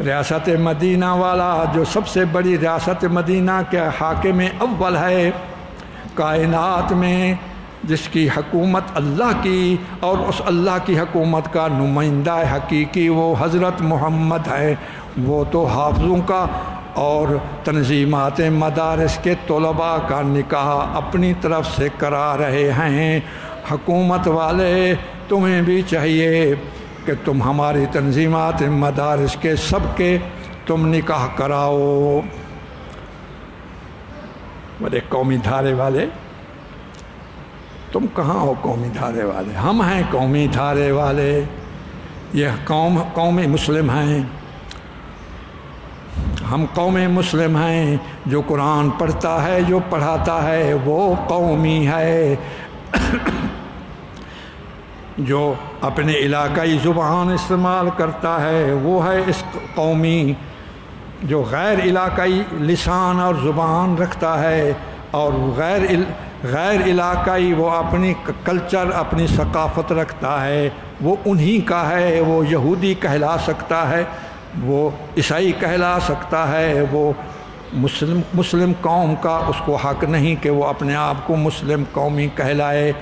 ریاست مدینہ والا جو سب سے بڑی ریاست مدینہ کے حاکم اول ہے کائنات میں جس کی حکومت اللہ کی اور اس اللہ کی حکومت کا نمائندہ حقیقی وہ حضرت محمد ہے وہ تو حافظوں کا اور تنظیمات مدارس کے طلباء کا نکاح اپنی طرف سے کرا رہے ہیں حکومت والے تمہیں بھی چاہیے کہ تم ہماری تنظیمات مدارس کے سب کے تم نکاح کراؤ بڑے قومی دھارے والے تم کہاں ہو قومی دھارے والے ہم ہیں قومی دھارے والے یہ قوم مسلم ہیں ہم قوم مسلم ہیں جو قرآن پڑھتا ہے جو پڑھاتا ہے وہ قومی ہے جو اپنے علاقائی زبان استعمال کرتا ہے وہ ہے اس قومی، جو غیر علاقائی لسان اور زبان رکھتا ہے اور غیر علاقائی وہ اپنی کلچر اپنی ثقافت رکھتا ہے، وہ انہی کا ہے۔ وہ یہودی کہلا سکتا ہے، وہ عیسائی کہلا سکتا ہے، وہ مسلم قوم کا اس کو حق نہیں کہ وہ اپنے آپ کو مسلم قومی کہلائے۔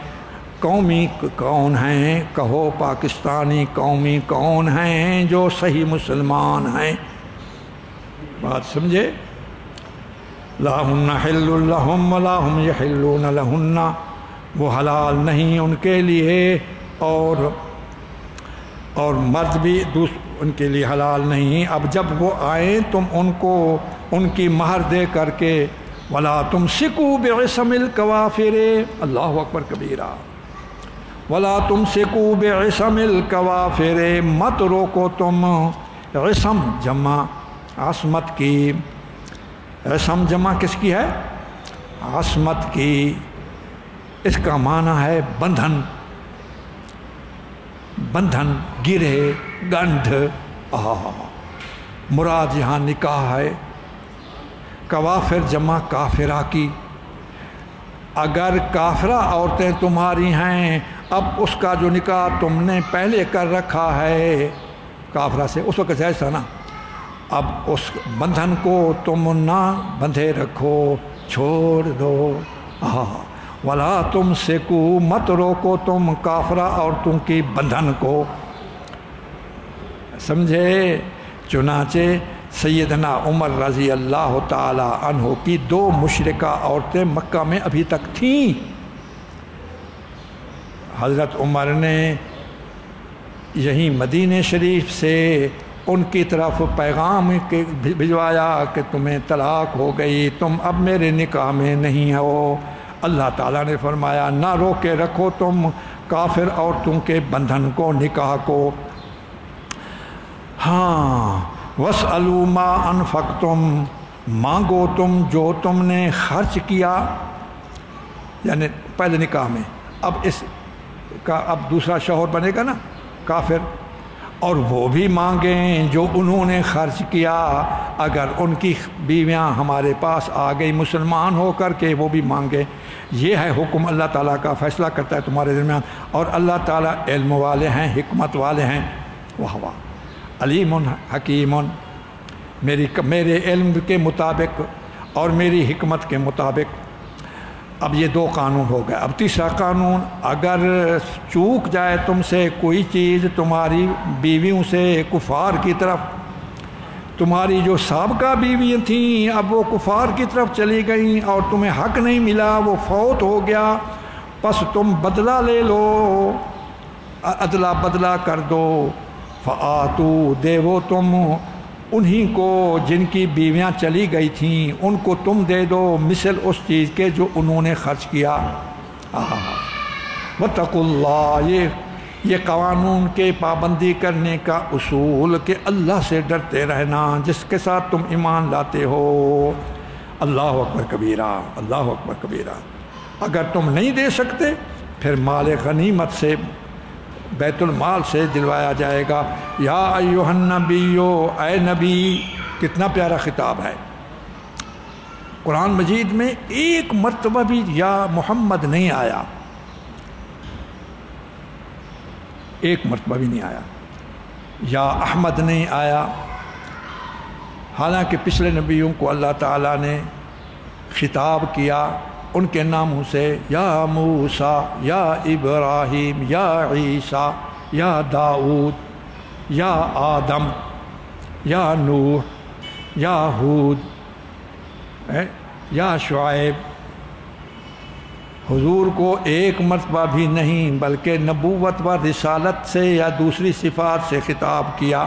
قومی کون ہیں؟ کہو پاکستانی قومی کون ہیں جو صحیح مسلمان ہیں؟ بات سمجھے؟ لا ہن حل لہم ولا ہم یحلون لہن، وہ حلال نہیں ان کے لیے اور مرد بھی ان کے لیے حلال نہیں۔ اب جب وہ آئیں تم ان کو ان کی مہر دے کر کے ولا تمسکوا بعصم الکوافر، اللہ اکبر کبیرہ، ولا تمسکوا بعصم الکوافر، مت روکو تم۔ عصم جمع عصمت کی، عصم جمع کس کی ہے؟ عصمت کی۔ اس کا معنی ہے بندھن، بندھن، گرے، گنٹھ۔ مراد یہاں نکاح ہے۔ کوافر جمع کافرہ کی۔ اگر کافرہ عورتیں تمہاری ہیں، اب اس کا جو نکاح تم نے پہلے کر رکھا ہے کافرہ سے، اس وقت ایسا نا، اب اس بندھن کو تم نہ بندھے رکھو، چھوڑ دو۔ ولا تمسکوا، مت روکو تم کافرہ عورتوں کی بندھن کو، سمجھے؟ چنانچہ سیدنا عمر رضی اللہ تعالی عنہ کی 2 مشرکہ عورتیں مکہ میں ابھی تک تھیں۔ حضرت عمر نے یہیں مدینہ شریف سے ان کی طرف پیغام بھجوایا کہ تمہیں طلاق ہو گئی، تم اب میرے نکاح میں نہیں ہو۔ اللہ تعالیٰ نے فرمایا نہ روکے رکھو تم کافر عورتوں کے بندھن کو، نکاح کو۔ ہاں، وَاسْأَلُوا مَا أَنفَقْتُمْ، مانگو تم جو تم نے خرچ کیا، یعنی پہلے نکاح میں، اب اس کا اب دوسرا شوہر بنے گا نا کافر، اور وہ بھی مانگیں جو انہوں نے خرچ کیا۔ اگر ان کی بیویاں ہمارے پاس آ گئی مسلمان ہو کر کے، وہ بھی مانگیں۔ یہ ہے حکم، اللہ تعالیٰ کا فیصلہ کرتا ہے تمہارے درمیان، اور اللہ تعالیٰ علم والے ہیں، حکمت والے ہیں۔ واہ واہ، علیم حکیم، میرے علم کے مطابق اور میری حکمت کے مطابق۔ اب یہ 2 قانون ہو گئے۔ اب تیسرا قانون، اگر چوک جائے تم سے کوئی چیز تمہاری بیویوں سے کفار کی طرف، تمہاری جو سابقہ بیویاں تھیں اب وہ کفار کی طرف چلی گئیں اور تمہیں حق نہیں ملا، وہ فوت ہو گیا، پس تم بدلہ لے لو، ادلا بدلہ کر دو۔ فآتو، دے وہ تم انہی کو جن کی بیویاں چلی گئی تھیں، ان کو تم دے دو مثل اس چیز کے جو انہوں نے خرچ کیا۔ واتقوا اللہ، یہ قانون کے پابندی کرنے کا اصول کہ اللہ سے ڈرتے رہنا جس کے ساتھ تم ایمان لاتے ہو۔ اللہ اکبر کبیرہ، اللہ اکبر کبیرہ۔ اگر تم نہیں دے سکتے پھر مال غنیمت سے، بیت المال سے دلوایا جائے گا۔ یا ایھا النبیو، اے نبی، کتنا پیارا خطاب ہے۔ قرآن مجید میں ایک مرتبہ بھی یا محمد نہیں آیا، ایک مرتبہ بھی نہیں آیا، یا احمد نہیں آیا، حالانکہ پچھلے نبیوں کو اللہ تعالیٰ نے خطاب کیا ان کے ناموں سے، یا موسیٰ، یا ابراہیم، یا عیسیٰ، یا داؤد، یا آدم، یا نوح، یا ہود، یا شعیب۔ حضور کو ایک مرتبہ بھی نہیں بلکہ نبوت و رسالت سے یا دوسری صفات سے خطاب کیا۔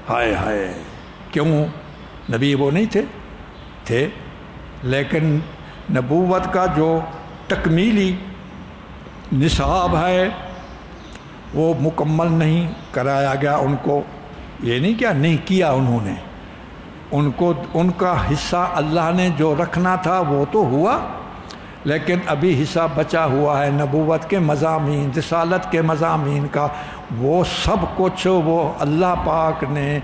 ہائے ہائے، کیوں؟ نبی وہ نہیں تھے، لیکن نبوت کا جو تکمیلی نصاب ہے وہ مکمل نہیں کرایا گیا ان کو۔ یہ نہیں کیا نہیں کیا انہوں نے، ان کا حصہ اللہ نے جو رکھنا تھا وہ تو ہوا، لیکن ابھی حصہ بچا ہوا ہے نبوت کے مضامین، رسالت کے مضامین کا، وہ سب کچھ وہ اللہ پاک نے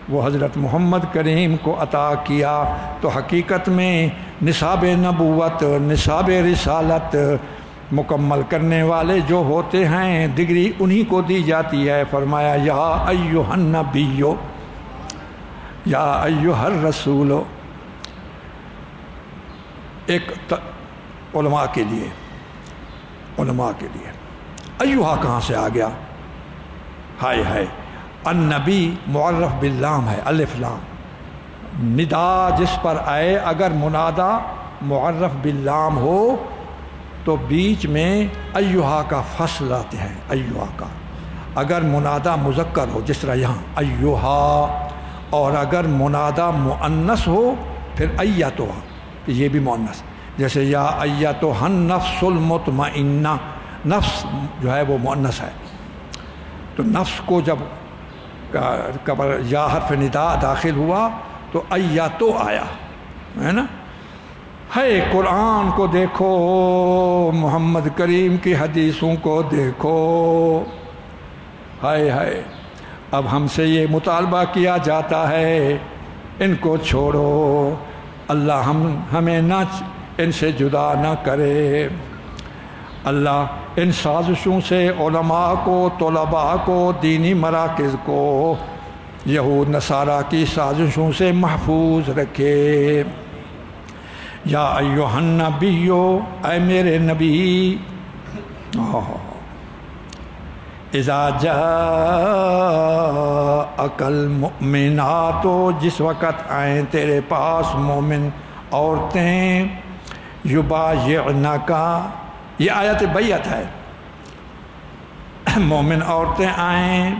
وہ حضرت محمد کریم کو عطا کیا۔ تو حقیقت میں نصاب نبوت، نصاب رسالت مکمل کرنے والے جو ہوتے ہیں ڈگری انہی کو دی جاتی ہے۔ فرمایا یا ایھا النبی یا ایھا الرسول، ایک علماء کے لیے، علماء کے لیے ایھا کہاں سے آ گیا؟ ہائے ہائے، النبی معرف باللام ہے، الف لام، ندا جس پر آئے اگر منادا معرف باللام ہو تو بیچ میں ایھا کا فصل آتے ہیں، ایھا کا۔ اگر منادا مذکر ہو جس طرح یہاں ایھا، اور اگر منادا مؤنث ہو پھر ایتھا، یہ بھی مؤنث، جیسے یا ایتھا النفس المطمئنہ، نفس جو ہے وہ مؤنث ہے، تو نفس کو جب یا حرف ندا داخل ہوا تو ایتو آیا ہے نا۔ ہے قرآن کو دیکھو، محمد کریم کی حدیثوں کو دیکھو، ہائے ہائے، اب ہم سے یہ مطالبہ کیا جاتا ہے ان کو چھوڑو، اللہ ہمیں نہ ان سے جدا نہ کرے، اللہ ان سازشوں سے علماء کو، طلباء کو، دینی مراکز کو یہود نصارہ کی سازشوں سے محفوظ رکھے۔ یا ایھا النبی، اے میرے نبی، اذا جاءک المؤمنات، جس وقت آئیں تیرے پاس مومن عورتیں، یبایعنک، یہ آیت بیعت ہے، مومن عورتیں آئیں،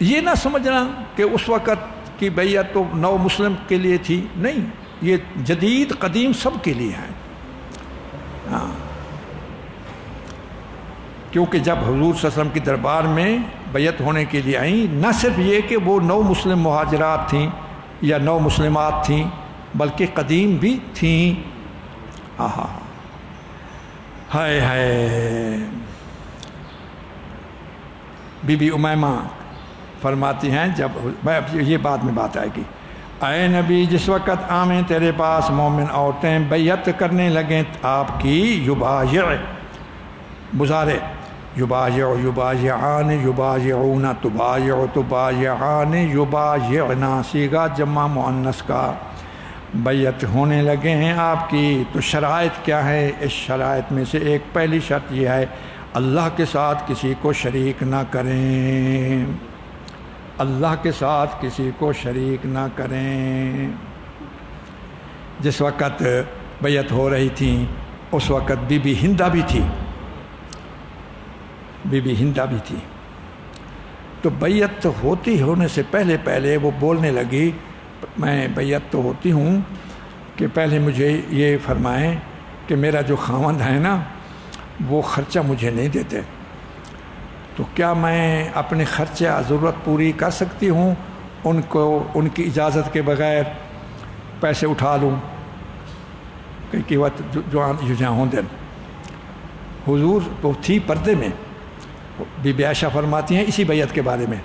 یہ نہ سمجھنا کہ اس وقت کی بیعت تو نو مسلم کے لیے تھی، نہیں، یہ جدید قدیم سب کے لیے ہے۔ ہاں، کیونکہ جب حضور صلی اللہ علیہ وسلم کی دربار میں بیعت ہونے کے لیے آئیں، نہ صرف یہ کہ وہ نو مسلم مہاجرات تھیں یا نو مسلمات تھیں، بلکہ قدیم بھی تھیں۔ آہا، ہائے ہائے، بی بی امیمہ فرماتی ہیں، جب یہ بعد میں بات آئے گی، اے نبی جس وقت آمیں تیرے پاس مومن عورتیں بیعت کرنے لگیں آپ کی، یبایع مضارع، یبایع، یبایعان، یبایعون، تبایع، تبایعان، یبایعنا، صیغہ جمع مؤنث کا، بیعت ہونے لگے ہیں آپ کی۔ تو شرائط کیا ہے؟ اس شرائط میں سے ایک پہلی شرط یہ ہے، اللہ کے ساتھ کسی کو شریک نہ کریں، اللہ کے ساتھ کسی کو شریک نہ کریں۔ جس وقت بیعت ہو رہی تھی اس وقت بی بی ہندہ بھی تھی، بی بی ہندہ بھی تھی، تو بیعت ہونے سے پہلے وہ بولنے لگی، میں بیعت تو ہوتی ہوں کہ پہلے مجھے یہ فرمائیں کہ میرا جو خاوند ہے نا وہ خرچہ مجھے نہیں دیتے، تو کیا میں اپنے خرچہ ضرورت پوری کر سکتی ہوں، ان کی اجازت کے بغیر پیسے اٹھا لوں کہ وقت جو ہوں دن۔ حضور تو تھی پردے میں، بی بی عائشہ فرماتی ہیں اسی بیعت کے بارے میں،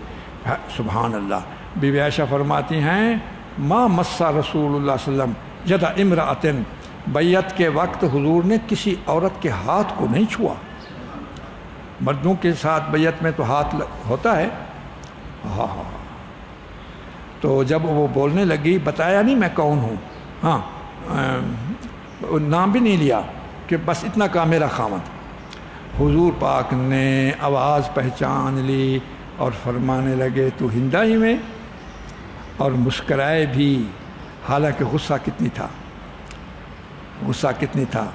سبحان اللہ، بی بی عائشہ فرماتی ہیں ما مسا رسول اللہ صلی اللہ علیہ وسلم یدا امرأۃ، بیعت کے وقت حضور نے کسی عورت کے ہاتھ کو نہیں چھوا۔ مردوں کے ساتھ بیعت میں تو ہاتھ ہوتا ہے، ہاں ہاں، تو جب وہ بولنے لگی، بتایا نہیں میں کون ہوں، ہاں نام بھی نہیں لیا، کہ بس اتنا کہا میرا خاوند۔ حضور پاک نے آواز پہچان لی اور فرمانے لگے تو ہندہ ہی میں، اور مسکرائے بھی، حالانکہ غصہ کتنی تھا، غصہ کتنی تھا،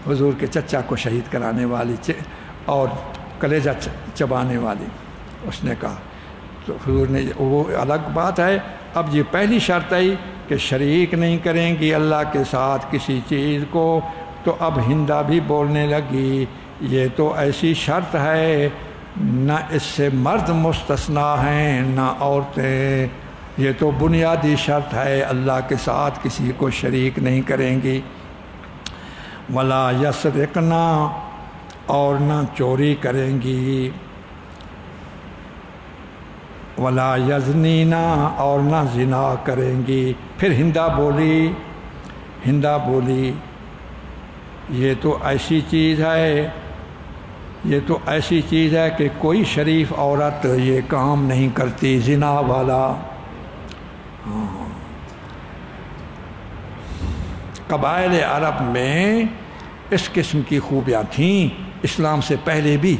حضور کے چچا کو شہید کرانے والی اور کلیجہ چبانے والی، اس نے کہا، تو حضور نے، وہ الگ بات ہے۔ اب یہ پہلی شرط آئی کہ شریک نہیں کریں گی اللہ کے ساتھ کسی چیز کو، تو اب ہندہ بھی بولنے لگی، یہ تو ایسی شرط ہے نہ اس سے مرد مستثنا ہیں نہ عورتیں، یہ تو بنیادی شرط ہے، اللہ کے ساتھ کسی کو شریک نہیں کریں گی۔ ولا یسرقنا، اور نہ چوری کریں گی۔ ولا یزنینا، اور نہ زنا کریں گی۔ پھر ہندا بولی یہ تو ایسی چیز ہے کہ کوئی شریف عورت یہ کام نہیں کرتی، زنا والا۔ قبائل عرب میں اس قسم کی خوبیاں تھیں، اسلام سے پہلے بھی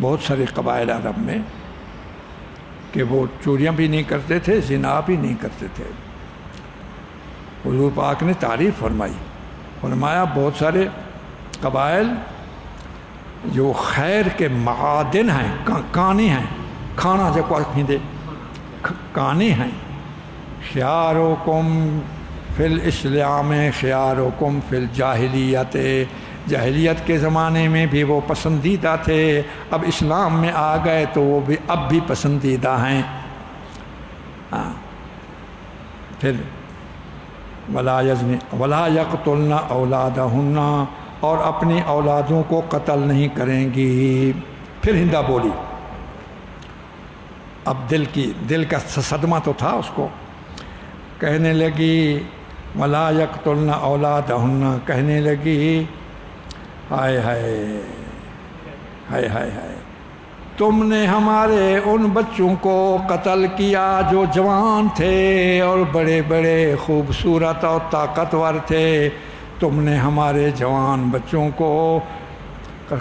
بہت سارے قبائل عرب میں، کہ وہ چوریاں بھی نہیں کرتے تھے، زنا بھی نہیں کرتے تھے۔ حضور پاک نے تعریف فرمایا بہت سارے قبائل جو خیر کے معادن ہیں، کانے ہیں، کھانا جو کھیندے کانے ہیں۔ خیارکم فی الاسلام خیارکم فی الجاہلیت، جاہلیت کے زمانے میں بھی وہ پسندیدہ تھے، اب اسلام میں آ گئے تو وہ بھی اب بھی پسندیدہ ہیں۔ پھر ولا یقتلن اولادہن، اور اپنی اولادوں کو قتل نہیں کریں گی۔ پھر ہندا بولی، اب دل کا صدمہ تو تھا اس کو، کہنے لگی ولا یقتلن اولادہن، کہنے لگی ہائے ہائے ہائے ہائے ہائے، تم نے ہمارے ان بچوں کو قتل کیا جو جوان تھے اور بڑے بڑے خوبصورت اور طاقتور تھے، تم نے ہمارے جوان بچوں کو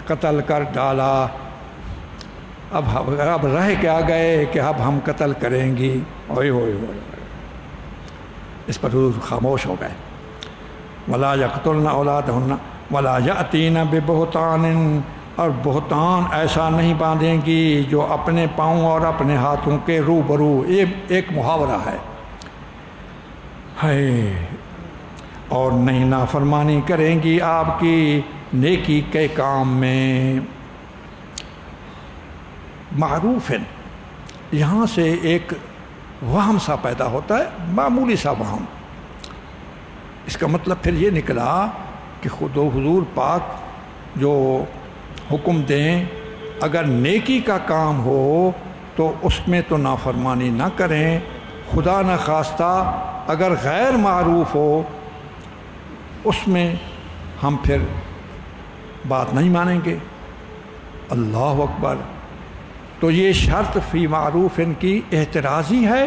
قتل کر ڈالا، اب رہ کیا گئے کہ اب ہم قتل کریں گی۔ اوئے ہوئے ہوئے، اس پر حضور خاموش ہو گئے۔ ولا یقتلن اولادہن ولا یأتین ببہتان، اور بہتان ایسا نہیں باندھیں گی جو اپنے پاؤں اور اپنے ہاتھوں کے روبرو، یہ ایک محاورہ ہے، اور نہیں نافرمانی کریں گی آپ کی نیکی کے کام میں۔ معروف ہے، یہاں سے ایک وہم سا پیدا ہوتا ہے، معمولی سا وہم۔ اس کا مطلب پھر یہ نکلا کہ خود حضور پاک جو حکم دیں، اگر نیکی کا کام ہو تو اس میں تو نافرمانی نہ کریں، خدا نخواستہ اگر غیر معروف ہو اس میں ہم پھر بات نہیں مانیں گے۔ اللہ اکبر! تو یہ شرط فی معروف ان کی احترازی ہے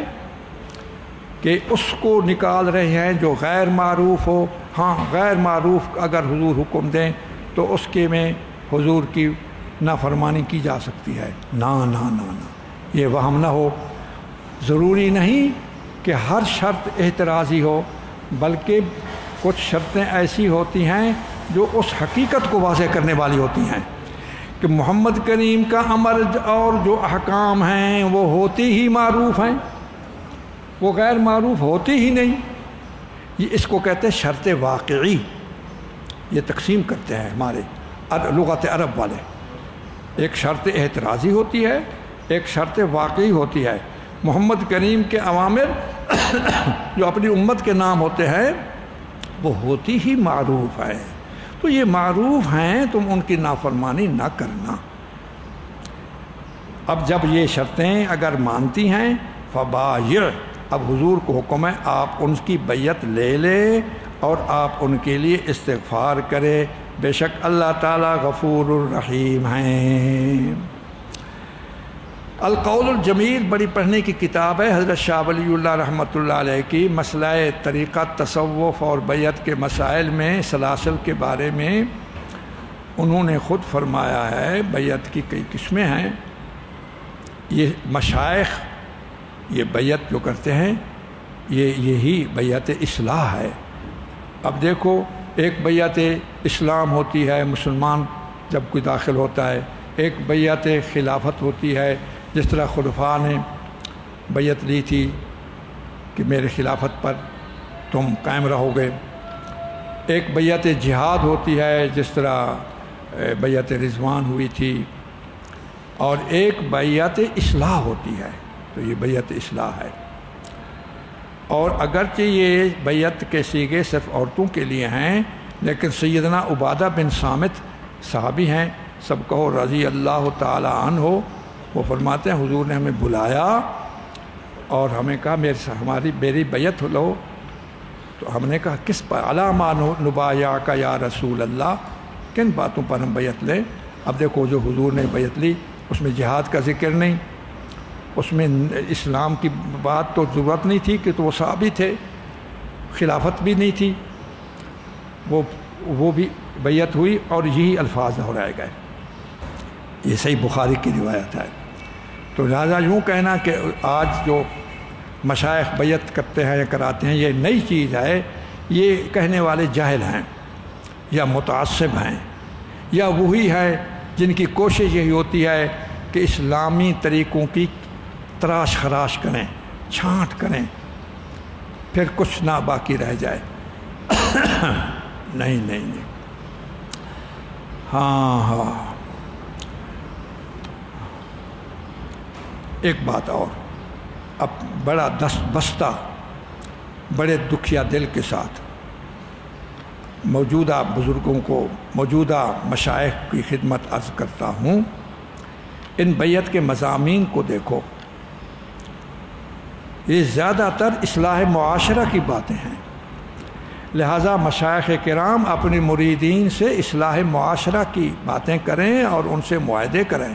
کہ اس کو نکال رہے ہیں جو غیر معروف ہو۔ ہاں، غیر معروف اگر حضور حکم دیں تو اس کے میں حضور کی نافرمانی کی جا سکتی ہے۔ نا نا نا نا، یہ وہم نہ ہو۔ ضروری نہیں کہ ہر شرط احترازی ہو، بلکہ کچھ شرطیں ایسی ہوتی ہیں جو اس حقیقت کو واضح کرنے والی ہوتی ہیں کہ محمد کریم کا امر اور جو احکام ہیں وہ ہوتی ہی معروف ہیں، وہ غیر معروف ہوتی ہی نہیں۔ یہ اس کو کہتے ہیں شرط واقعی۔ یہ تقسیم کرتے ہیں ہمارے لغت عرب والے، ایک شرط احترازی ہوتی ہے، ایک شرط واقعی ہوتی ہے۔ محمد کریم کے اوامر جو اپنی امت کے نام ہوتے ہیں وہ ہوتی ہی معروف ہے، تو یہ معروف ہیں، تم ان کی نافرمانی نہ کرنا۔ اب جب یہ شرطیں اگر مانتی ہیں فبایع، اب حضور کو حکم ہے آپ ان کی بیعت لے لیں اور آپ ان کے لیے استغفار کرے، بے شک اللہ تعالیٰ غفور الرحیم ہیں۔ القول الجمیل بڑی پڑھنے کی کتاب ہے، حضرت شاہ ولی اللہ رحمۃ اللہ علیہ کی مسئلہ طریقہ تصوف اور بیعت کے مسائل میں سلاسل کے بارے میں انہوں نے خود فرمایا ہے بیعت کی کئی قسمیں ہیں۔ یہ مشائخ یہ بیعت جو کرتے ہیں یہی بیعت اصلاح ہے۔ اب دیکھو، ایک بیعت اسلام ہوتی ہے، مسلمان جب کوئی داخل ہوتا ہے، ایک بیعت خلافت ہوتی ہے، جس طرح خلفاء نے بیعت لی تھی کہ میرے خلافت پر تم قائم رہو گے، ایک بیعت جہاد ہوتی ہے جس طرح بیعت رضوان ہوئی تھی، اور ایک بیعت اصلاح ہوتی ہے۔ تو یہ بیعت اصلاح ہے۔ اور اگرچہ یہ بیعت کے سیغے صرف عورتوں کے لیے ہیں، لیکن سیدنا عبادہ بن صامت صحابی ہیں، سب کہو رضی اللہ تعالی عنہ، وہ فرماتے ہیں حضور نے ہمیں بلایا اور ہمیں کہا میری بیعت لو، تو ہم نے کہا کس پر؟ علامہ نبایعک یا رسول اللہ، کن باتوں پر ہم بیعت لیں؟ اب دیکھو جو حضور نے بیعت لی اس میں جہاد کا ذکر نہیں، اس میں اسلام کی بات تو ضرورت نہیں تھی کہ تو وہ صحابی تھے، خلافت بھی نہیں تھی، وہ بھی بیعت ہوئی اور یہی الفاظ دہرائے گئے۔ یہ صحیح بخاری کی روایت ہے۔ تو لہٰذا یوں کہنا کہ آج جو مشائخ بیعت کرتے ہیں یا کراتے ہیں یہ نئی چیز ہے، یہ کہنے والے جاہل ہیں یا متعصب ہیں، یا وہی ہے جن کی کوشش یہی ہوتی ہے کہ اسلامی طریقوں کی تراش خراش کریں، چھانٹ کریں، پھر کچھ نہ باقی رہ جائے۔ نہیں، ہاں، ایک بات اور، اب بڑا دست بستہ بڑے دکھیا دل کے ساتھ موجودہ بزرگوں کو، موجودہ مشائخ کی خدمت عرض کرتا ہوں، ان بیعت کے مضامین کو دیکھو، یہ زیادہ تر اصلاح معاشرہ کی باتیں ہیں، لہٰذا مشائخ کرام اپنی مریدین سے اصلاح معاشرہ کی باتیں کریں اور ان سے معاہدے کریں۔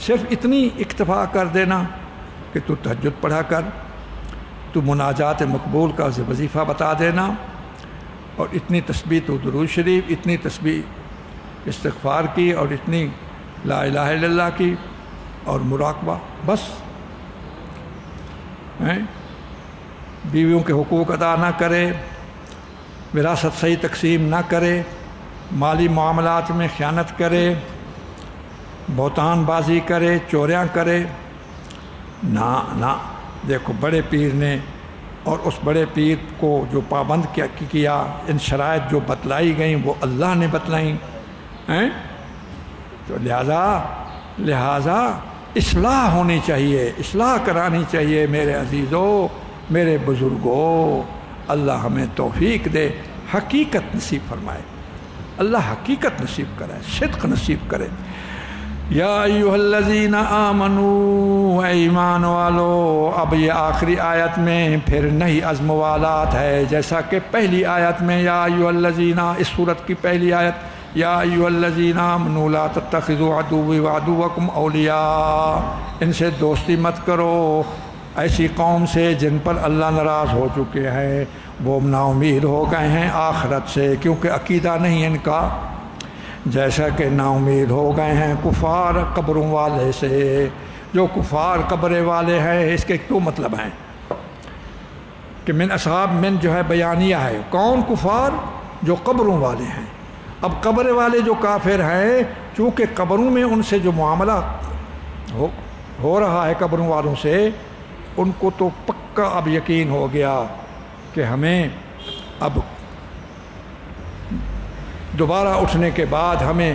صرف اتنی اکتفا کر دینا کہ تو تہجد پڑھا کر، تو مناجات مقبول کا وظیفہ بتا دینا، اور اتنی تسبیح تو درود شریف، اتنی تسبیح استغفار کی، اور اتنی لا الہ الا اللہ کی، اور مراقبہ، بس۔ بیویوں کے حقوق ادا نہ کرے، وراثت صحیح تقسیم نہ کرے، مالی معاملات میں خیانت کرے، بہتان بازی کرے، چوریاں کرے، نہ۔ دیکھو بڑے پیر نے، اور اس بڑے پیر کو جو پابند کیا، ان شرائط جو بتلائی گئیں وہ اللہ نے بتلائیں، تو لہذا اصلاح ہونی چاہیے، اصلاح کرانی چاہیے میرے عزیزوں، میرے بزرگوں۔ اللہ ہمیں توفیق دے، حقیقت نصیب فرمائے، اللہ حقیقت نصیب کرے، صدق نصیب کرے۔ یا ایھا الذین آمنوا، اے ایمان والو۔ اب یہ آخری آیت میں پھر نہیں عزم والات ہے، جیسا کہ پہلی آیت میں یا ایھا الذین، اس سورت کی پہلی آیت، یا ایھا الذین آمنوا لا تتخذوا عدوی وعدوکم اولیاء، ان سے دوستی مت کرو، ایسی قوم سے جن پر اللہ ناراض ہو چکے ہیں، وہ نا امید ہو گئے ہیں آخرت سے، کیونکہ عقیدہ نہیں ان کا، جیسا کہ نا امید ہو گئے ہیں کفار قبروں والے سے۔ جو کفار قبرے والے ہیں، اس کے دو مطلب ہیں کہ من اصحاب، من جو ہے بیانیہ ہے، کون کفار؟ جو قبروں والے ہیں۔ اب قبر والے جو کافر ہیں، چونکہ قبروں میں ان سے جو معاملہ ہو رہا ہے قبروں والوں سے، ان کو تو پکا اب یقین ہو گیا کہ ہمیں اب دوبارہ اٹھنے کے بعد ہمیں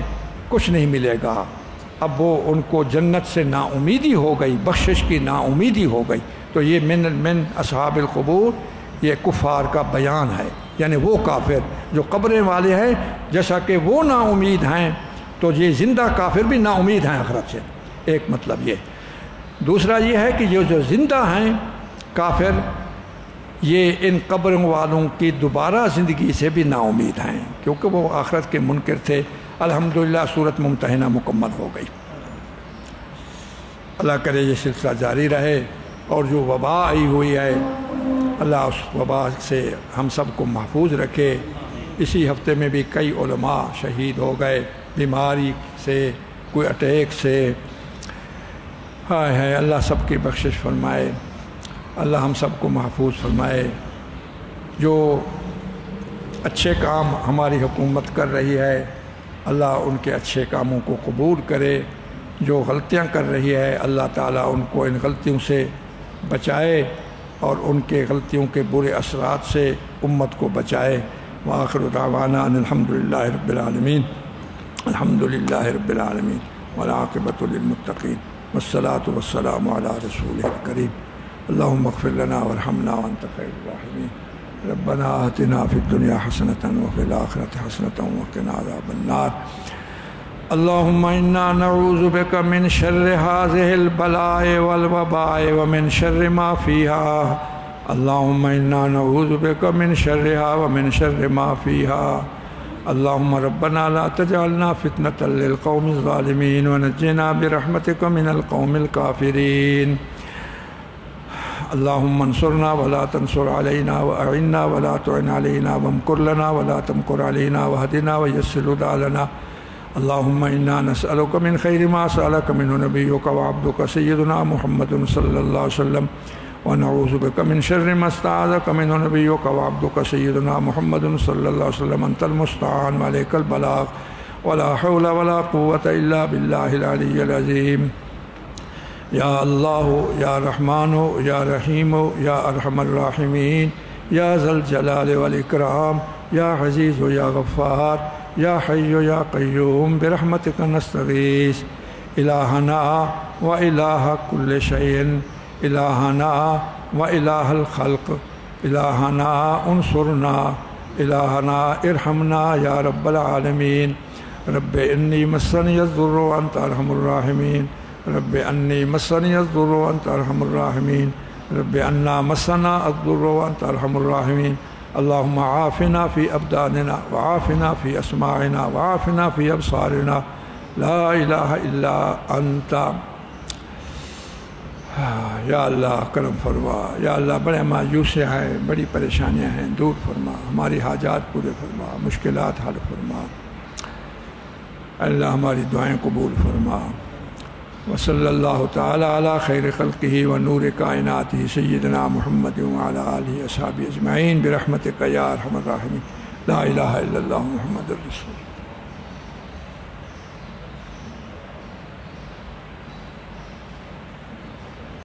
کچھ نہیں ملے گا۔ اب وہ ان کو جنت سے نا امیدی ہو گئی، بخشش کی نا امیدی ہو گئی۔ تو یہ من اصحاب القبور، یہ کفار کا بیان ہے، یعنی وہ کافر جو قبریں والے ہیں، جیسا کہ وہ نا امید ہیں تو یہ زندہ کافر بھی نا امید ہیں آخرت سے، ایک مطلب یہ۔ دوسرا یہ ہے کہ جو زندہ ہیں کافر، یہ ان قبروں والوں کی دوبارہ زندگی سے بھی نا امید ہیں، کیونکہ وہ آخرت کے منکر تھے۔ الحمدللہ سورۃ ممتحنہ مکمل ہو گئی۔ اللہ کرے یہ سلسلہ جاری رہے، اور جو وبا آئی ہوئی ہے اللہ اس وبا سے ہم سب کو محفوظ رکھے۔ اسی ہفتے میں بھی کئی علماء شہید ہو گئے، بیماری سے، کوئی اٹیک سے۔ ہائے اللہ سب کی بخشش فرمائے، اللہ ہم سب کو محفوظ فرمائے۔ جو اچھے کام ہماری حکومت کر رہی ہے، اللہ ان کے اچھے کاموں کو قبول کرے۔ جو غلطیاں کر رہی ہے، اللہ تعالیٰ ان کو ان غلطیوں سے بچائے، اور ان کے غلطیوں کے برے اثرات سے امت کو بچائے۔ وآخر دعوانا ان الحمدللہ رب العالمین، الحمدللہ رب العالمین، والعاقبۃ للمتقین۔ والصلاة والسلام على رسوله الكريم اللهم اغفر لنا وارحمنا وأنت خير الراحمين ربنا آتنا في الدنيا حسنة وفي الآخرة حسنة وقنا عذاب النار اللهم إنا نعوذ بك من شر هذه البلاء والوباء ومن شر ما فيها اللهم إنا نعوذ بك من شرها ومن شر ما فيها اللهم ربنا لا تجعلنا فتنة للقوم الظالمين ونجنا برحمتك من القوم الكافرين اللهم انصرنا ولا تنصر علينا وأعنا ولا تعن علينا وامكر لنا ولا تمكر علينا واهدنا ويسر هدى لنا اللهم إنا نسألك من خير ما سألك منه نبيك وعبدك سيدنا محمد صلى الله عليه وسلم ونعوذ بك من شر ما استعاذك منه نبيك وعبدك سيدنا محمد صلى الله عليه وسلم أنت المستعان وعليك البلاغ ولا حول ولا قوة إلا بالله العلي العظيم يا الله يا رحمن يا رحيم يا أرحم الراحمين يا ذا الجلال والإكرام يا عزيز يا غفار يا حي يا قيوم برحمتك نستغيث إلهنا وإله كل شيء إلهنا وإله الخلق إلهنا انصرنا إلهنا ارحمنا يا رب العالمين رب إني مسني الضر وأنت أرحم الراحمين رب أني مسني الضر وأنت أرحم الراحمين رب أنا مسنا الضر وأنت أرحم الراحمين اللهم عافنا في أبداننا وعافنا في أسماعنا وعافنا في أبصارنا لا إله إلا أنت یا اللہ کرم فرما یا اللہ بڑے مایوسیاں ہیں بڑی پریشانیاں ہیں دور فرما ہماری حاجات پورے فرما مشکلات حل فرما اللہ ہماری دعائیں قبول فرما وصلی اللہ تعالی علی خیر خلقہ و نور کائناتہ سیدنا محمد وعلی آلہ اصحابہ اجمعین برحمتک یا ارحم الراحمین لا الہ الا اللہ محمد الرسول